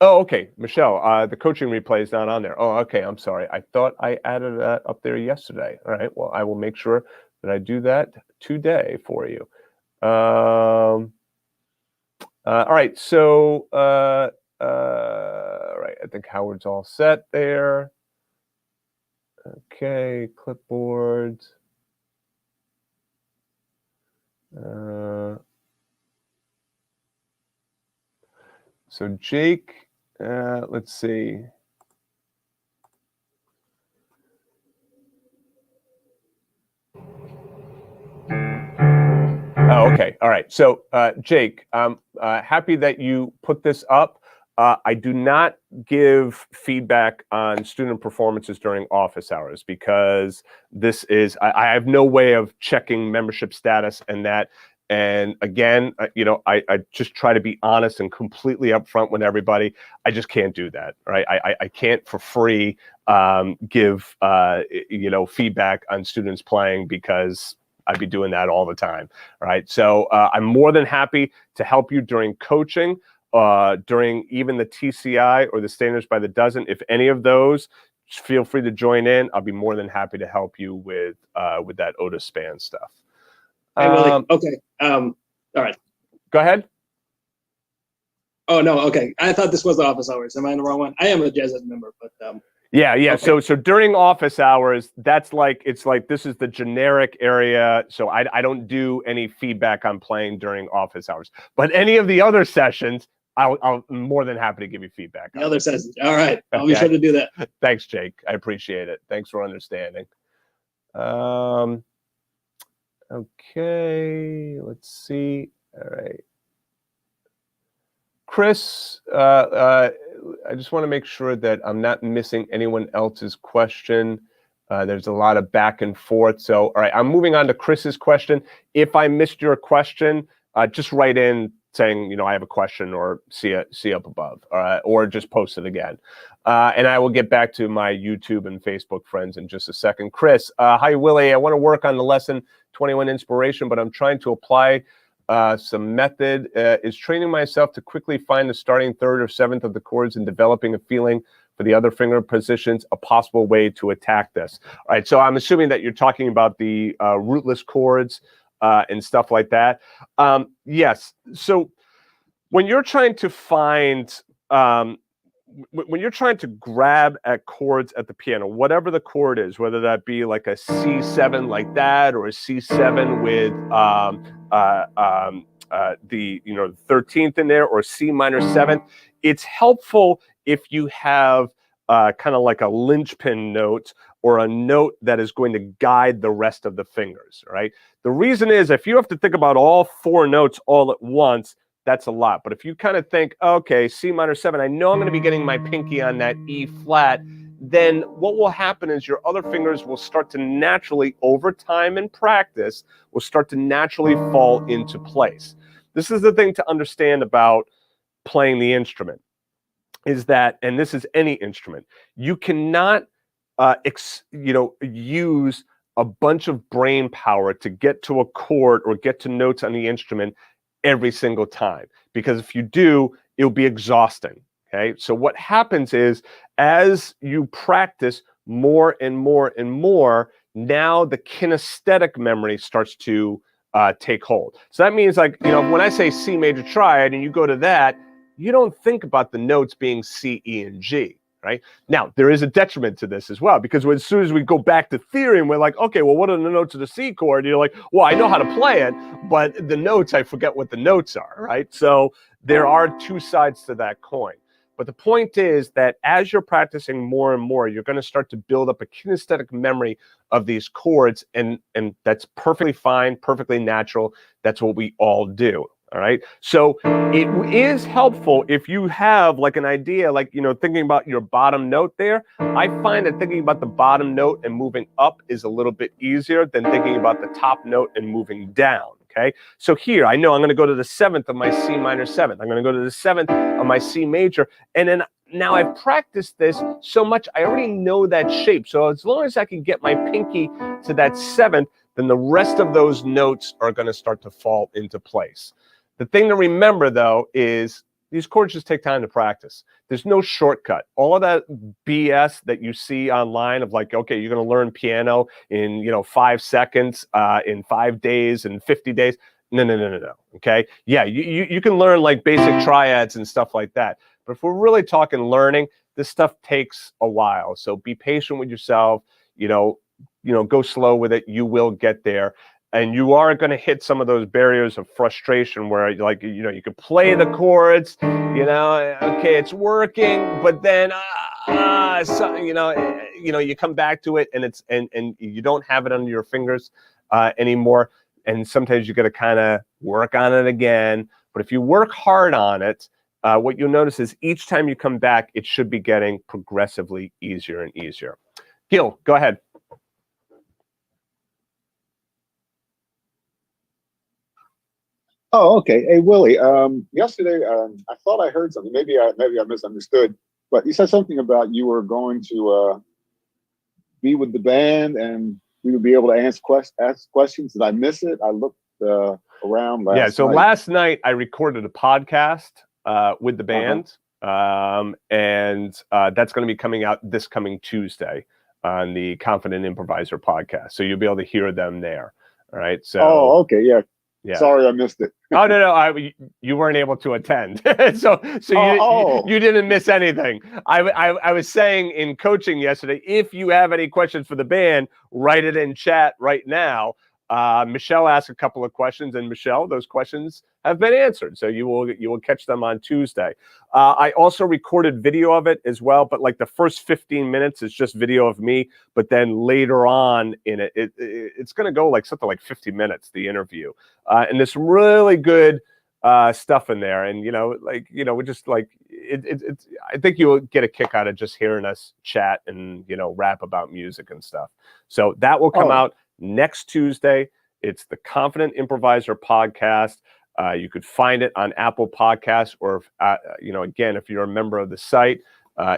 Oh, okay, Michelle, the coaching replay is not on there. Oh, okay, I'm sorry. I thought I added that up there yesterday. All right, well, I will make sure that I do that today for you. All right, so, all right, I think Howard's all set there. Okay, clipboard. So Jake, let's see. Oh, okay. All right. So, Jake, I'm happy that you put this up. I do not give feedback on student performances during office hours because this is, I have no way of checking membership status and that. And again, you know, I just try to be honest and completely upfront with everybody. I just can't do that, right? I can't for free give, you know, feedback on students playing because I'd be doing that all the time, right? So I'm more than happy to help you during coaching, during even the TCI or the standards by the dozen. If any of those, feel free to join in. I'll be more than happy to help you with that Otis span stuff. Hey, Willie. Okay. All right. Go ahead. Oh, no. Okay. I thought this was the office hours. Am I in the wrong one? I am a Jazz member, but yeah. okay. So during office hours, that's like, it's like, this is the generic area. So I don't do any feedback on playing during office hours, but any of the other sessions, I'm more than happy to give you feedback. The other sessions. All right. I'll be sure to do that. Thanks, Jake. I appreciate it. Thanks for understanding. Okay, let's see. All right. Chris, I just want to make sure that I'm not missing anyone else's question. There's a lot of back and forth. So, all right, I'm moving on to Chris's question. If I missed your question, just write in saying, you know, I have a question, or see up above, or just post it again. And I will get back to my YouTube and Facebook friends in just a second. Chris, hi, Willie. I want to work on the lesson 21 inspiration, but I'm trying to apply some method. Is training myself to quickly find the starting third or seventh of the chords and developing a feeling for the other finger positions a possible way to attack this? All right, so I'm assuming that you're talking about the rootless chords and stuff like that. Yes, so when you're trying to find, when you're trying to grab at chords at the piano, whatever the chord is, whether that be like a C7 like that, or a C7 with the 13th in there, or C minor 7th, it's helpful if you have kind of like a linchpin note, or a note that is going to guide the rest of the fingers, right? The reason is, if you have to think about all four notes all at once, that's a lot. But if you kind of think, okay, C minor 7, I know I'm going to be getting my pinky on that E flat, then what will happen is your other fingers will start to naturally, over time and practice, will start to naturally fall into place. This is the thing to understand about playing the instrument, is that, and this is any instrument, you cannot use a bunch of brain power to get to a chord or get to notes on the instrument every single time, because if you do, it'll be exhausting. Okay. So what happens is, as you practice more and more and more, now the kinesthetic memory starts to take hold. So that means, like, when I say C major triad and you go to that, you don't think about the notes being C, E, and G. Right? Now, there is a detriment to this as well, because as soon as we go back to theory and we're like, okay, well, what are the notes of the C chord? You're like, well, I know how to play it, but the notes, I forget what the notes are, right? So there are two sides to that coin. But the point is that as you're practicing more and more, you're going to start to build up a kinesthetic memory of these chords, and that's perfectly fine, perfectly natural. That's what we all do. All right. So it is helpful if you have like an idea, like, thinking about your bottom note there. I find that thinking about the bottom note and moving up is a little bit easier than thinking about the top note and moving down. Okay. So here, I know I'm going to go to the 7th of my C minor 7th. I'm going to go to the 7th of my C major. And then now I've practiced this so much, I already know that shape. So as long as I can get my pinky to that 7th, then the rest of those notes are going to start to fall into place. The thing to remember, though, is these chords just take time to practice. There's no shortcut. All of that BS that you see online of like, okay, you're going to learn piano in 5 seconds, in 5 days, in 50 days. No. Okay, yeah, you can learn like basic triads and stuff like that. But if we're really talking learning, this stuff takes a while. So be patient with yourself. Go slow with it. You will get there. And you are going to hit some of those barriers of frustration where, like, you could play the chords, okay, it's working, but then, you come back to it and it's and you don't have it under your fingers anymore. And sometimes you got to kind of work on it again. But if you work hard on it, what you'll notice is each time you come back, it should be getting progressively easier and easier. Gil, go ahead. Oh, okay. Hey, Willie. Yesterday, I thought I heard something. Maybe I misunderstood. But you said something about you were going to be with the band, and we would be able to ask questions. Did I miss it? I looked around last night. Yeah. So last night I recorded a podcast with the band, and that's going to be coming out this coming Tuesday on the Confident Improviser podcast. So you'll be able to hear them there. All right. So. Oh, okay. Yeah. Yeah. Sorry, I missed it. Oh no, you weren't able to attend, so you didn't miss anything. I was saying in coaching yesterday, if you have any questions for the band, write it in chat right now. Michelle asked a couple of questions, and Michelle, those questions have been answered. So you will catch them on Tuesday. I also recorded video of it as well, but like the first 15 minutes is just video of me. But then later on in it's going to go like something like 50 minutes, the interview, and there's some really good stuff in there. And we're just like it's. I think you'll get a kick out of just hearing us chat and rap about music and stuff. So that will come out next Tuesday. It's the Confident Improviser podcast. You could find it on Apple Podcasts, or again, if you're a member of the site,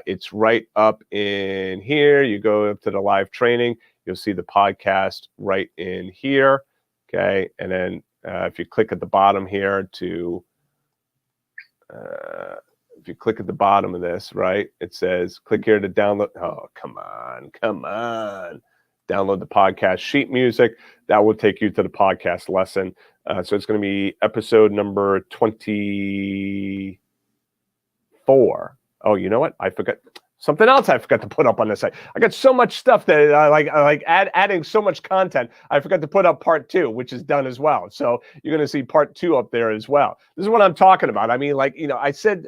it's right up in here. You go up to the live training, you'll see the podcast right in here. Okay, and then if you click at the bottom here if you click at the bottom of this, right, it says click here to download. Oh, come on. Download the podcast sheet music. That will take you to the podcast lesson. So it's going to be episode number 24. Oh, you know what? I forgot something else. I forgot to put up on the site. I got so much stuff that I like adding so much content. I forgot to put up part 2, which is done as well. So you're going to see part 2 up there as well. This is what I'm talking about. I mean, I said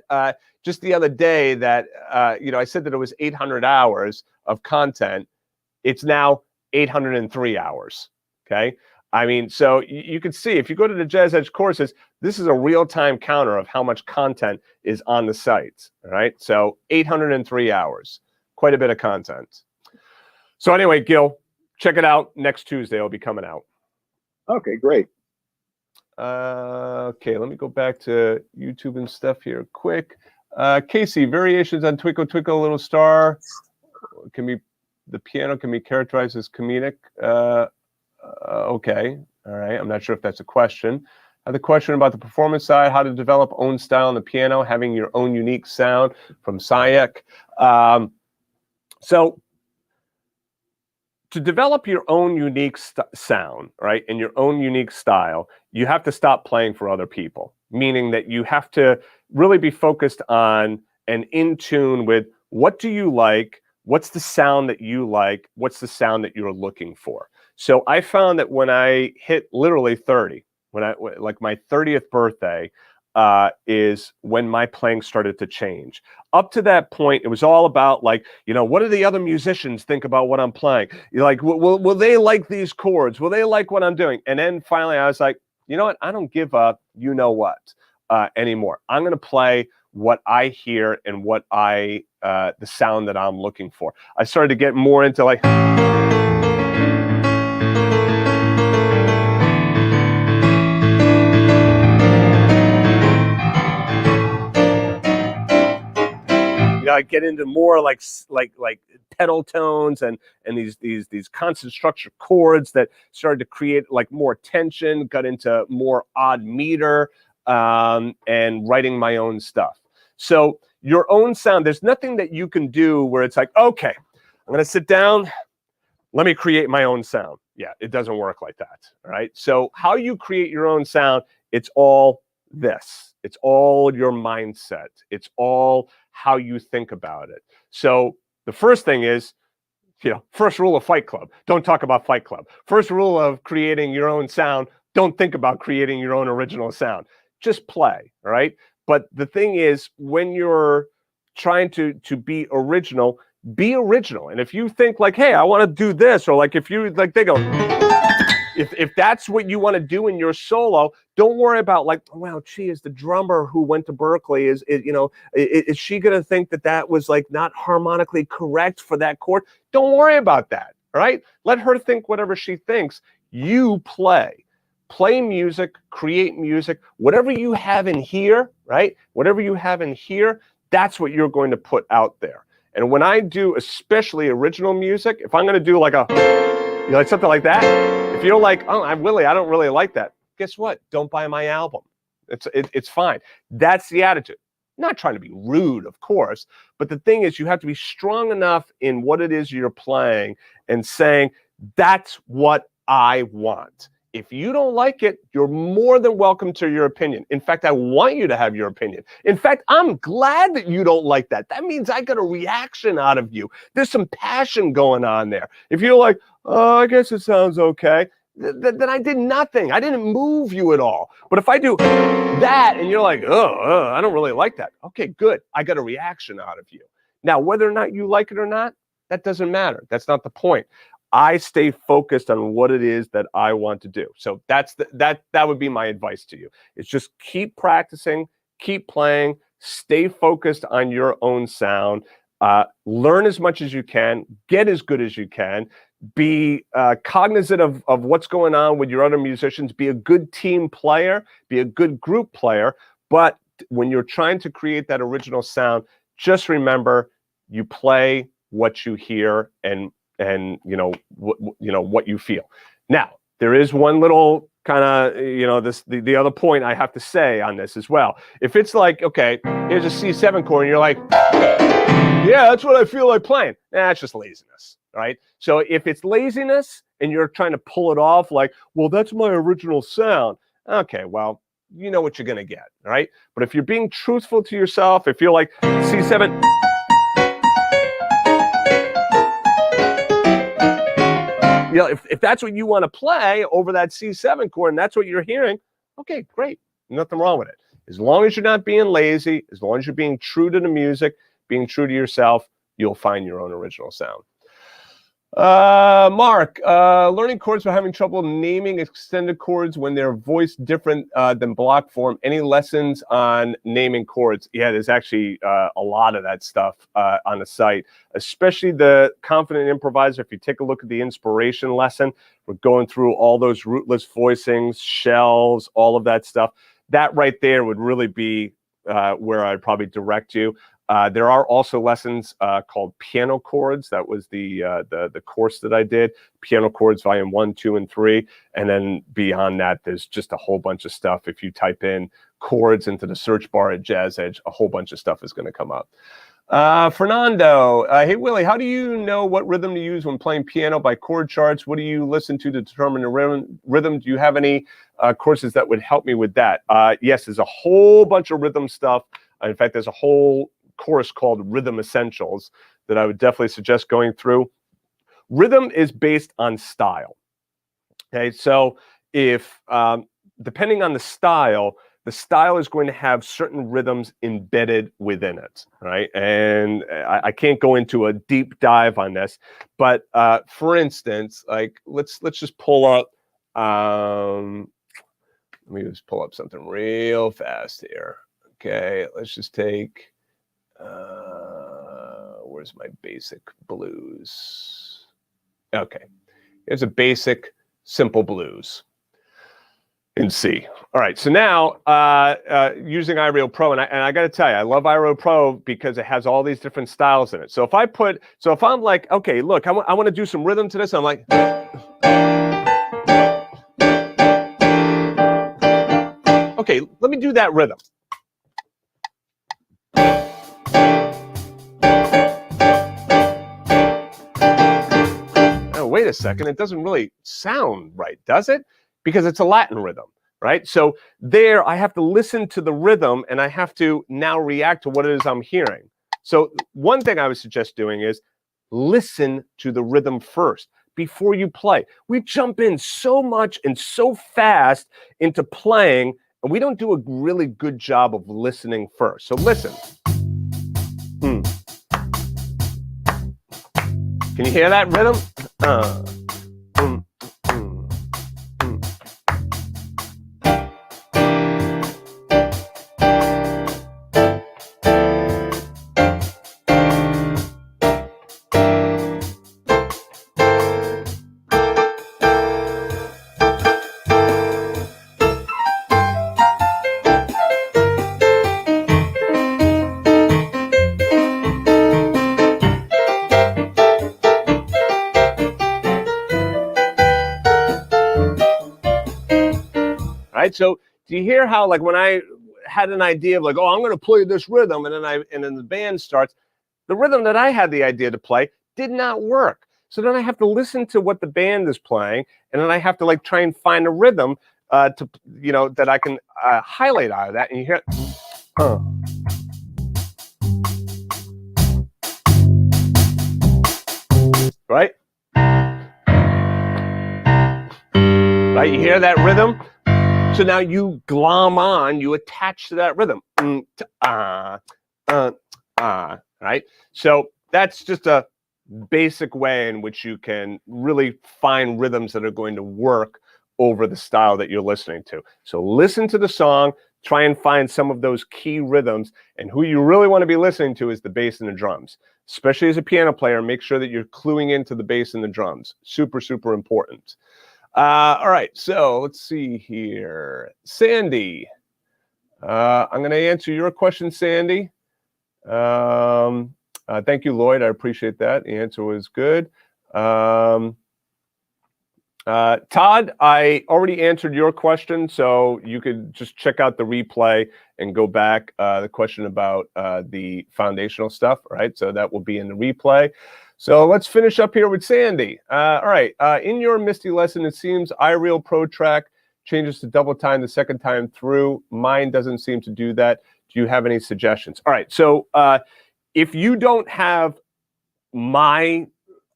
just the other day that I said that it was 800 hours of content. It's now 803 hours, okay? I mean, so you can see, if you go to the Jazz Edge courses, this is a real-time counter of how much content is on the site, all right? So 803 hours, quite a bit of content. So anyway, Gil, check it out. Next Tuesday, it'll be coming out. Okay, great. Okay, let me go back to YouTube and stuff here quick. Casey, variations on Twinkle Twinkle Little Star the piano can be characterized as comedic. Okay, all right. I'm not sure if that's a question. The question about the performance side, how to develop own style on the piano, having your own unique sound from Sayek. So to develop your own unique sound, right, and your own unique style, you have to stop playing for other people, meaning that you have to really be focused on and in tune with what do you like, what's the sound that you like, what's the sound that you're looking for. So I found that when I hit literally 30, like my 30th birthday, is when my playing started to change. Up to that point, it was all about like, what do the other musicians think about what I'm playing? You're like, will they like these chords? Will they like what I'm doing? And then finally I was like, you know what? I don't give a what anymore. I'm going to play what I hear and what the sound that I'm looking for. I started to get more into like, I get into more like pedal tones and these constant structure chords that started to create like more tension, got into more odd meter, and writing my own stuff. So your own sound, there's nothing that you can do where it's like, okay, I'm going to sit down, let me create my own sound. Yeah, it doesn't work like that. All right. So how you create your own sound, it's all this. It's all your mindset. It's all how you think about it. So the first thing is, first rule of Fight Club, don't talk about Fight Club. First rule of creating your own sound, don't think about creating your own original sound. Just play, all right? But the thing is, when you're trying to be original, be original. And if you think like, hey, I want to do this, or like if you like, they go, if that's what you want to do in your solo, don't worry about like, well, gee, is the drummer who went to Berkeley, is she going to think that was like not harmonically correct for that chord? Don't worry about that, all right? Let her think whatever she thinks. You play music, create music, whatever you have in here, right? Whatever you have in here, that's what you're going to put out there. And when I do especially original music, if I'm going to do like like something like that, if you're like, oh, Willie, I don't really like that, guess what? Don't buy my album. It's fine. That's the attitude. Not trying to be rude, of course, but the thing is you have to be strong enough in what it is you're playing and saying, that's what I want. If you don't like it, you're more than welcome to your opinion. In fact, I want you to have your opinion. In fact, I'm glad that you don't like that. That means I got a reaction out of you. There's some passion going on there. If you're like, oh, I guess it sounds okay, then I did nothing. I didn't move you at all. But if I do that and you're like, oh, I don't really like that. Okay, good. I got a reaction out of you. Now, whether or not you like it or not, that doesn't matter. That's not the point. I stay focused on what it is that I want to do. So that would be my advice to you. It's just keep practicing, keep playing, stay focused on your own sound, learn as much as you can, get as good as you can, be cognizant of what's going on with your other musicians, be a good team player, be a good group player. But when you're trying to create that original sound, just remember you play what you hear and what you feel. Now, there is one little kind of, the other point I have to say on this as well. If it's like, okay, here's a C7 chord, and you're like, yeah, that's what I feel like playing. That's just laziness, right? So if it's laziness and you're trying to pull it off like, well, that's my original sound. Okay, well, you know what you're going to get, right? But if you're being truthful to yourself, if you're like C7, if that's what you want to play over that C7 chord and that's what you're hearing, okay, great. Nothing wrong with it. As long as you're not being lazy, as long as you're being true to the music, being true to yourself, you'll find your own original sound. Mark, learning chords but having trouble naming extended chords when they're voiced different than block form. Any lessons on naming chords? Yeah, there's actually a lot of that stuff on the site, especially the Confident Improviser. If you take a look at the inspiration lesson, we're going through all those rootless voicings, shells, all of that stuff. That right there would really be where I'd probably direct you. There are also lessons called piano chords. That was the course that I did. Piano chords, volume 1, 2, and 3. And then beyond that, there's just a whole bunch of stuff. If you type in chords into the search bar at Jazz Edge, a whole bunch of stuff is going to come up. Fernando, hey Willie, how do you know what rhythm to use when playing piano? By chord charts? What do you listen to determine the rhythm? Do you have any courses that would help me with that? Yes, there's a whole bunch of rhythm stuff. In fact, there's a whole course called Rhythm Essentials that I would definitely suggest going through. Rhythm is based on style. Okay, so if depending on the style is going to have certain rhythms embedded within it, right? And I can't go into a deep dive on this, but for instance, like let's just pull up. Let me just pull up something real fast here. Okay, let's just take. Where's my basic blues? Okay, here's a basic simple blues in C. All right, so now using iReal Pro, and I got to tell you, I love iReal Pro because it has all these different styles in it. So if I'm like, okay, look, I want to do some rhythm to this, I'm like, okay, let me do that rhythm. Oh, wait a second, it doesn't really sound right, does it? Because it's a Latin rhythm, right? So there, I have to listen to the rhythm, and I have to now react to what it is I'm hearing. So one thing I would suggest doing is listen to the rhythm first before you play. We jump in so much and so fast into playing, and we don't do a really good job of listening first. So listen. Can you hear that rhythm? Right? So do you hear how, like, when I had an idea of like, oh, I'm going to play this rhythm, and then the band starts, the rhythm that I had the idea to play did not work. So then I have to listen to what the band is playing, and then I have to like try and find a rhythm to, you know, that I can highlight out of that. And you hear, right? Right? You hear that rhythm? So now you glom on, you attach to that rhythm. Right? So that's just a basic way in which you can really find rhythms that are going to work over the style that you're listening to. So listen to the song, try and find some of those key rhythms, and who you really want to be listening to is the bass and the drums. Especially as a piano player, make sure that you're cluing into the bass and the drums. Super, super important. All right, so let's see here. Sandy, I'm going to answer your question, Sandy. Thank you, Lloyd. I appreciate that. The answer was good. Todd, I already answered your question, so you could just check out the replay and go back. The question about the foundational stuff, right? So that will be in the replay. So let's finish up here with Sandy. All right. In your Misty lesson, it seems iReal Pro Track changes to double time the second time through. Mine doesn't seem to do that. Do you have any suggestions? All right. So if you don't have my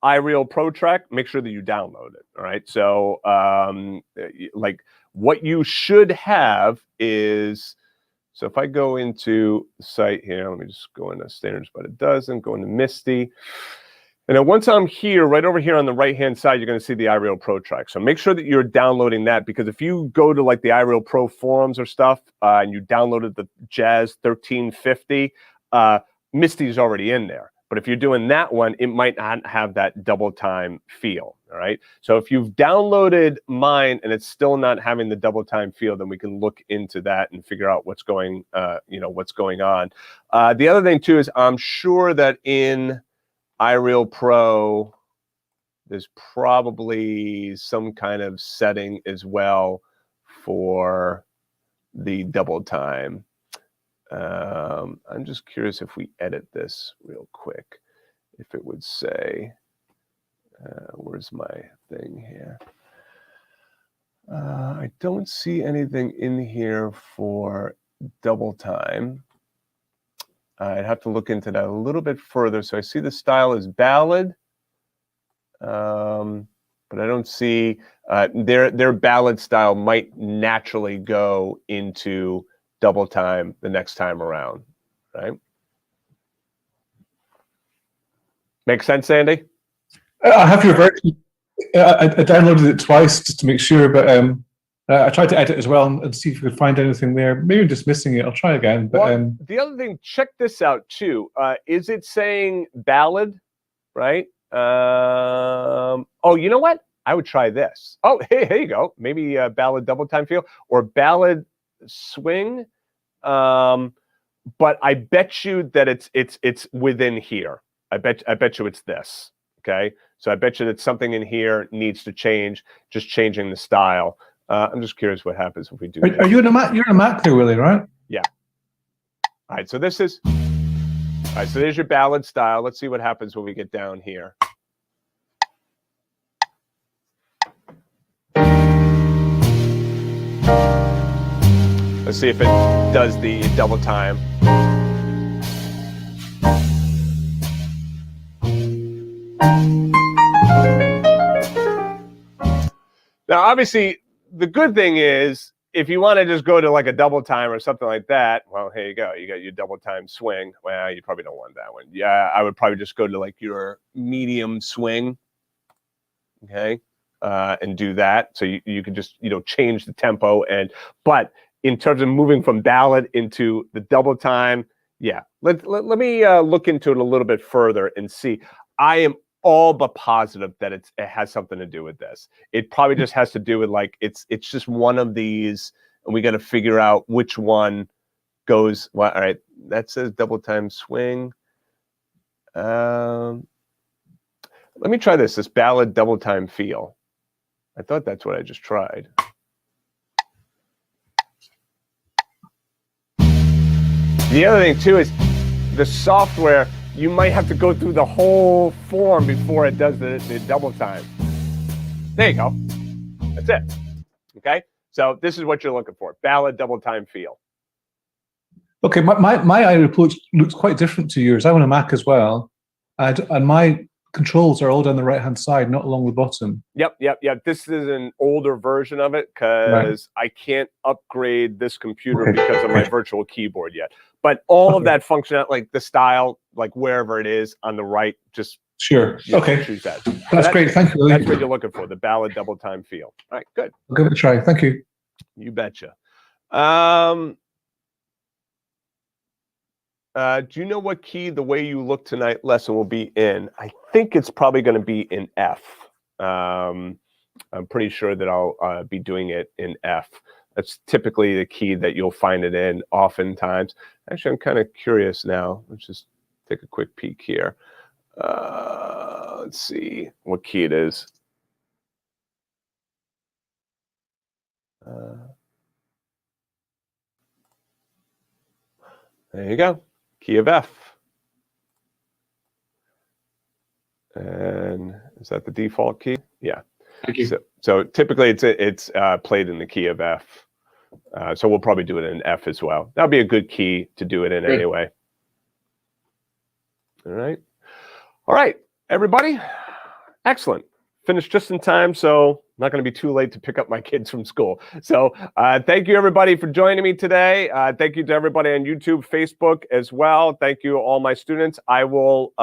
iReal Pro Track, make sure that you download it. All right. So like what you should have is, so if I go into the site here, let me just go into standards, but it doesn't go into Misty. And then once I'm here, right over here on the right-hand side, you're going to see the iReal Pro Track. So make sure that you're downloading that, because if you go to like the iReal Pro forums or stuff and you downloaded the Jazz 1350, Misty's already in there. But if you're doing that one, it might not have that double time feel. All right. So if you've downloaded mine and it's still not having the double time feel, then we can look into that and figure out what's going, what's going on. The other thing too is I'm sure that in iReal Pro, there's probably some kind of setting as well for the double time. I'm just curious if we edit this real quick, if it would say, where's my thing here? I don't see anything in here for double time. I'd have to look into that a little bit further. So I see the style is ballad, but I don't see their ballad style might naturally go into double time the next time around, right? Make sense, Andy? I have your version. I downloaded it twice just to make sure, but I tried to edit as well and see if we could find anything there. Maybe I'm just missing it. I'll try again. But well, the other thing, check this out too. Is it saying ballad, right? Oh, you know what? I would try this. Oh, hey, here you go. Maybe ballad double time feel or ballad swing. But I bet you that it's within here. I bet you it's this. Okay, so I bet you that something in here needs to change. Just changing the style. I'm just curious what happens if we do. Are you in a Mac? You're in a Mac there, Willie, right? Yeah. All right. So this is. All right. So there's your ballad style. Let's see what happens when we get down here. Let's see if it does the double time. Now, obviously, the good thing is if you want to just go to like a double time or something like that, well, here you go. You got your double time swing. Well, you probably don't want that one. Yeah, I would probably just go to like your medium swing, okay, and do that. So you can just, change the tempo. But in terms of moving from ballad into the double time, yeah. Let me look into it a little bit further and see. I am all but positive that it has something to do with this. It probably just has to do with like it's just one of these, and we got to figure out which one goes. Well, all right, that says double time swing. Let me try this ballad double time feel. I thought that's what I just tried. The other thing too is the software. You might have to go through the whole form before it does the double time. There you go. That's it. Okay. So this is what you're looking for: ballad double time feel. Okay, my iReal looks quite different to yours. I'm on a Mac as well, and my controls are all down the right-hand side, not along the bottom. Yep. This is an older version of it because I can't upgrade this computer because of my virtual keyboard yet. But all of that functionality, like the style, like wherever it is on the right, just choose that. That's great. Thank you. That's what you're looking for, the ballad double time feel. All right, good. I'll give it a try. Thank you. You betcha. Do you know what key the Way You Look Tonight lesson will be in? I think it's probably going to be in F. I'm pretty sure that I'll be doing it in F. That's typically the key that you'll find it in oftentimes. Actually, I'm kind of curious now. Let's just take a quick peek here. Let's see what key it is. There you go. Key of F. And is that the default key? Yeah. Thank you. So typically it's played in the key of F. So we'll probably do it in F as well. That'll be a good key to do it in anyway. All right, everybody. Excellent. Finished just in time, so not going to be too late to pick up my kids from school. So thank you, everybody, for joining me today. Thank you to everybody on YouTube, Facebook as well. Thank you, all my students. I will,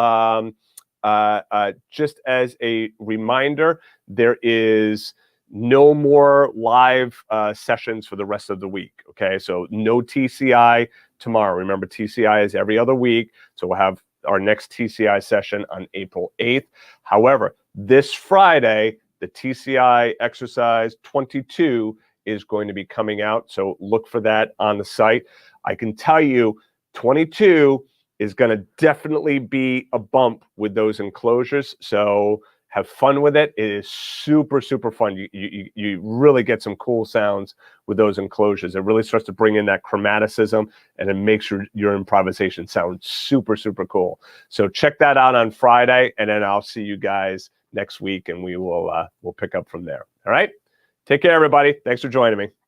just as a reminder, there is no more live sessions for the rest of the week, okay? So no TCI tomorrow. Remember, TCI is every other week, so we'll have our next TCI session on April 8th. However, this Friday, the TCI exercise 22 is going to be coming out. So look for that on the site. I can tell you 22 is going to definitely be a bump with those enclosures. So have fun with it. It is super, super fun. You really get some cool sounds with those enclosures. It really starts to bring in that chromaticism, and it makes your improvisation sound super, super cool. So check that out on Friday, and then I'll see you guys next week, and we'll pick up from there. All right? Take care, everybody. Thanks for joining me.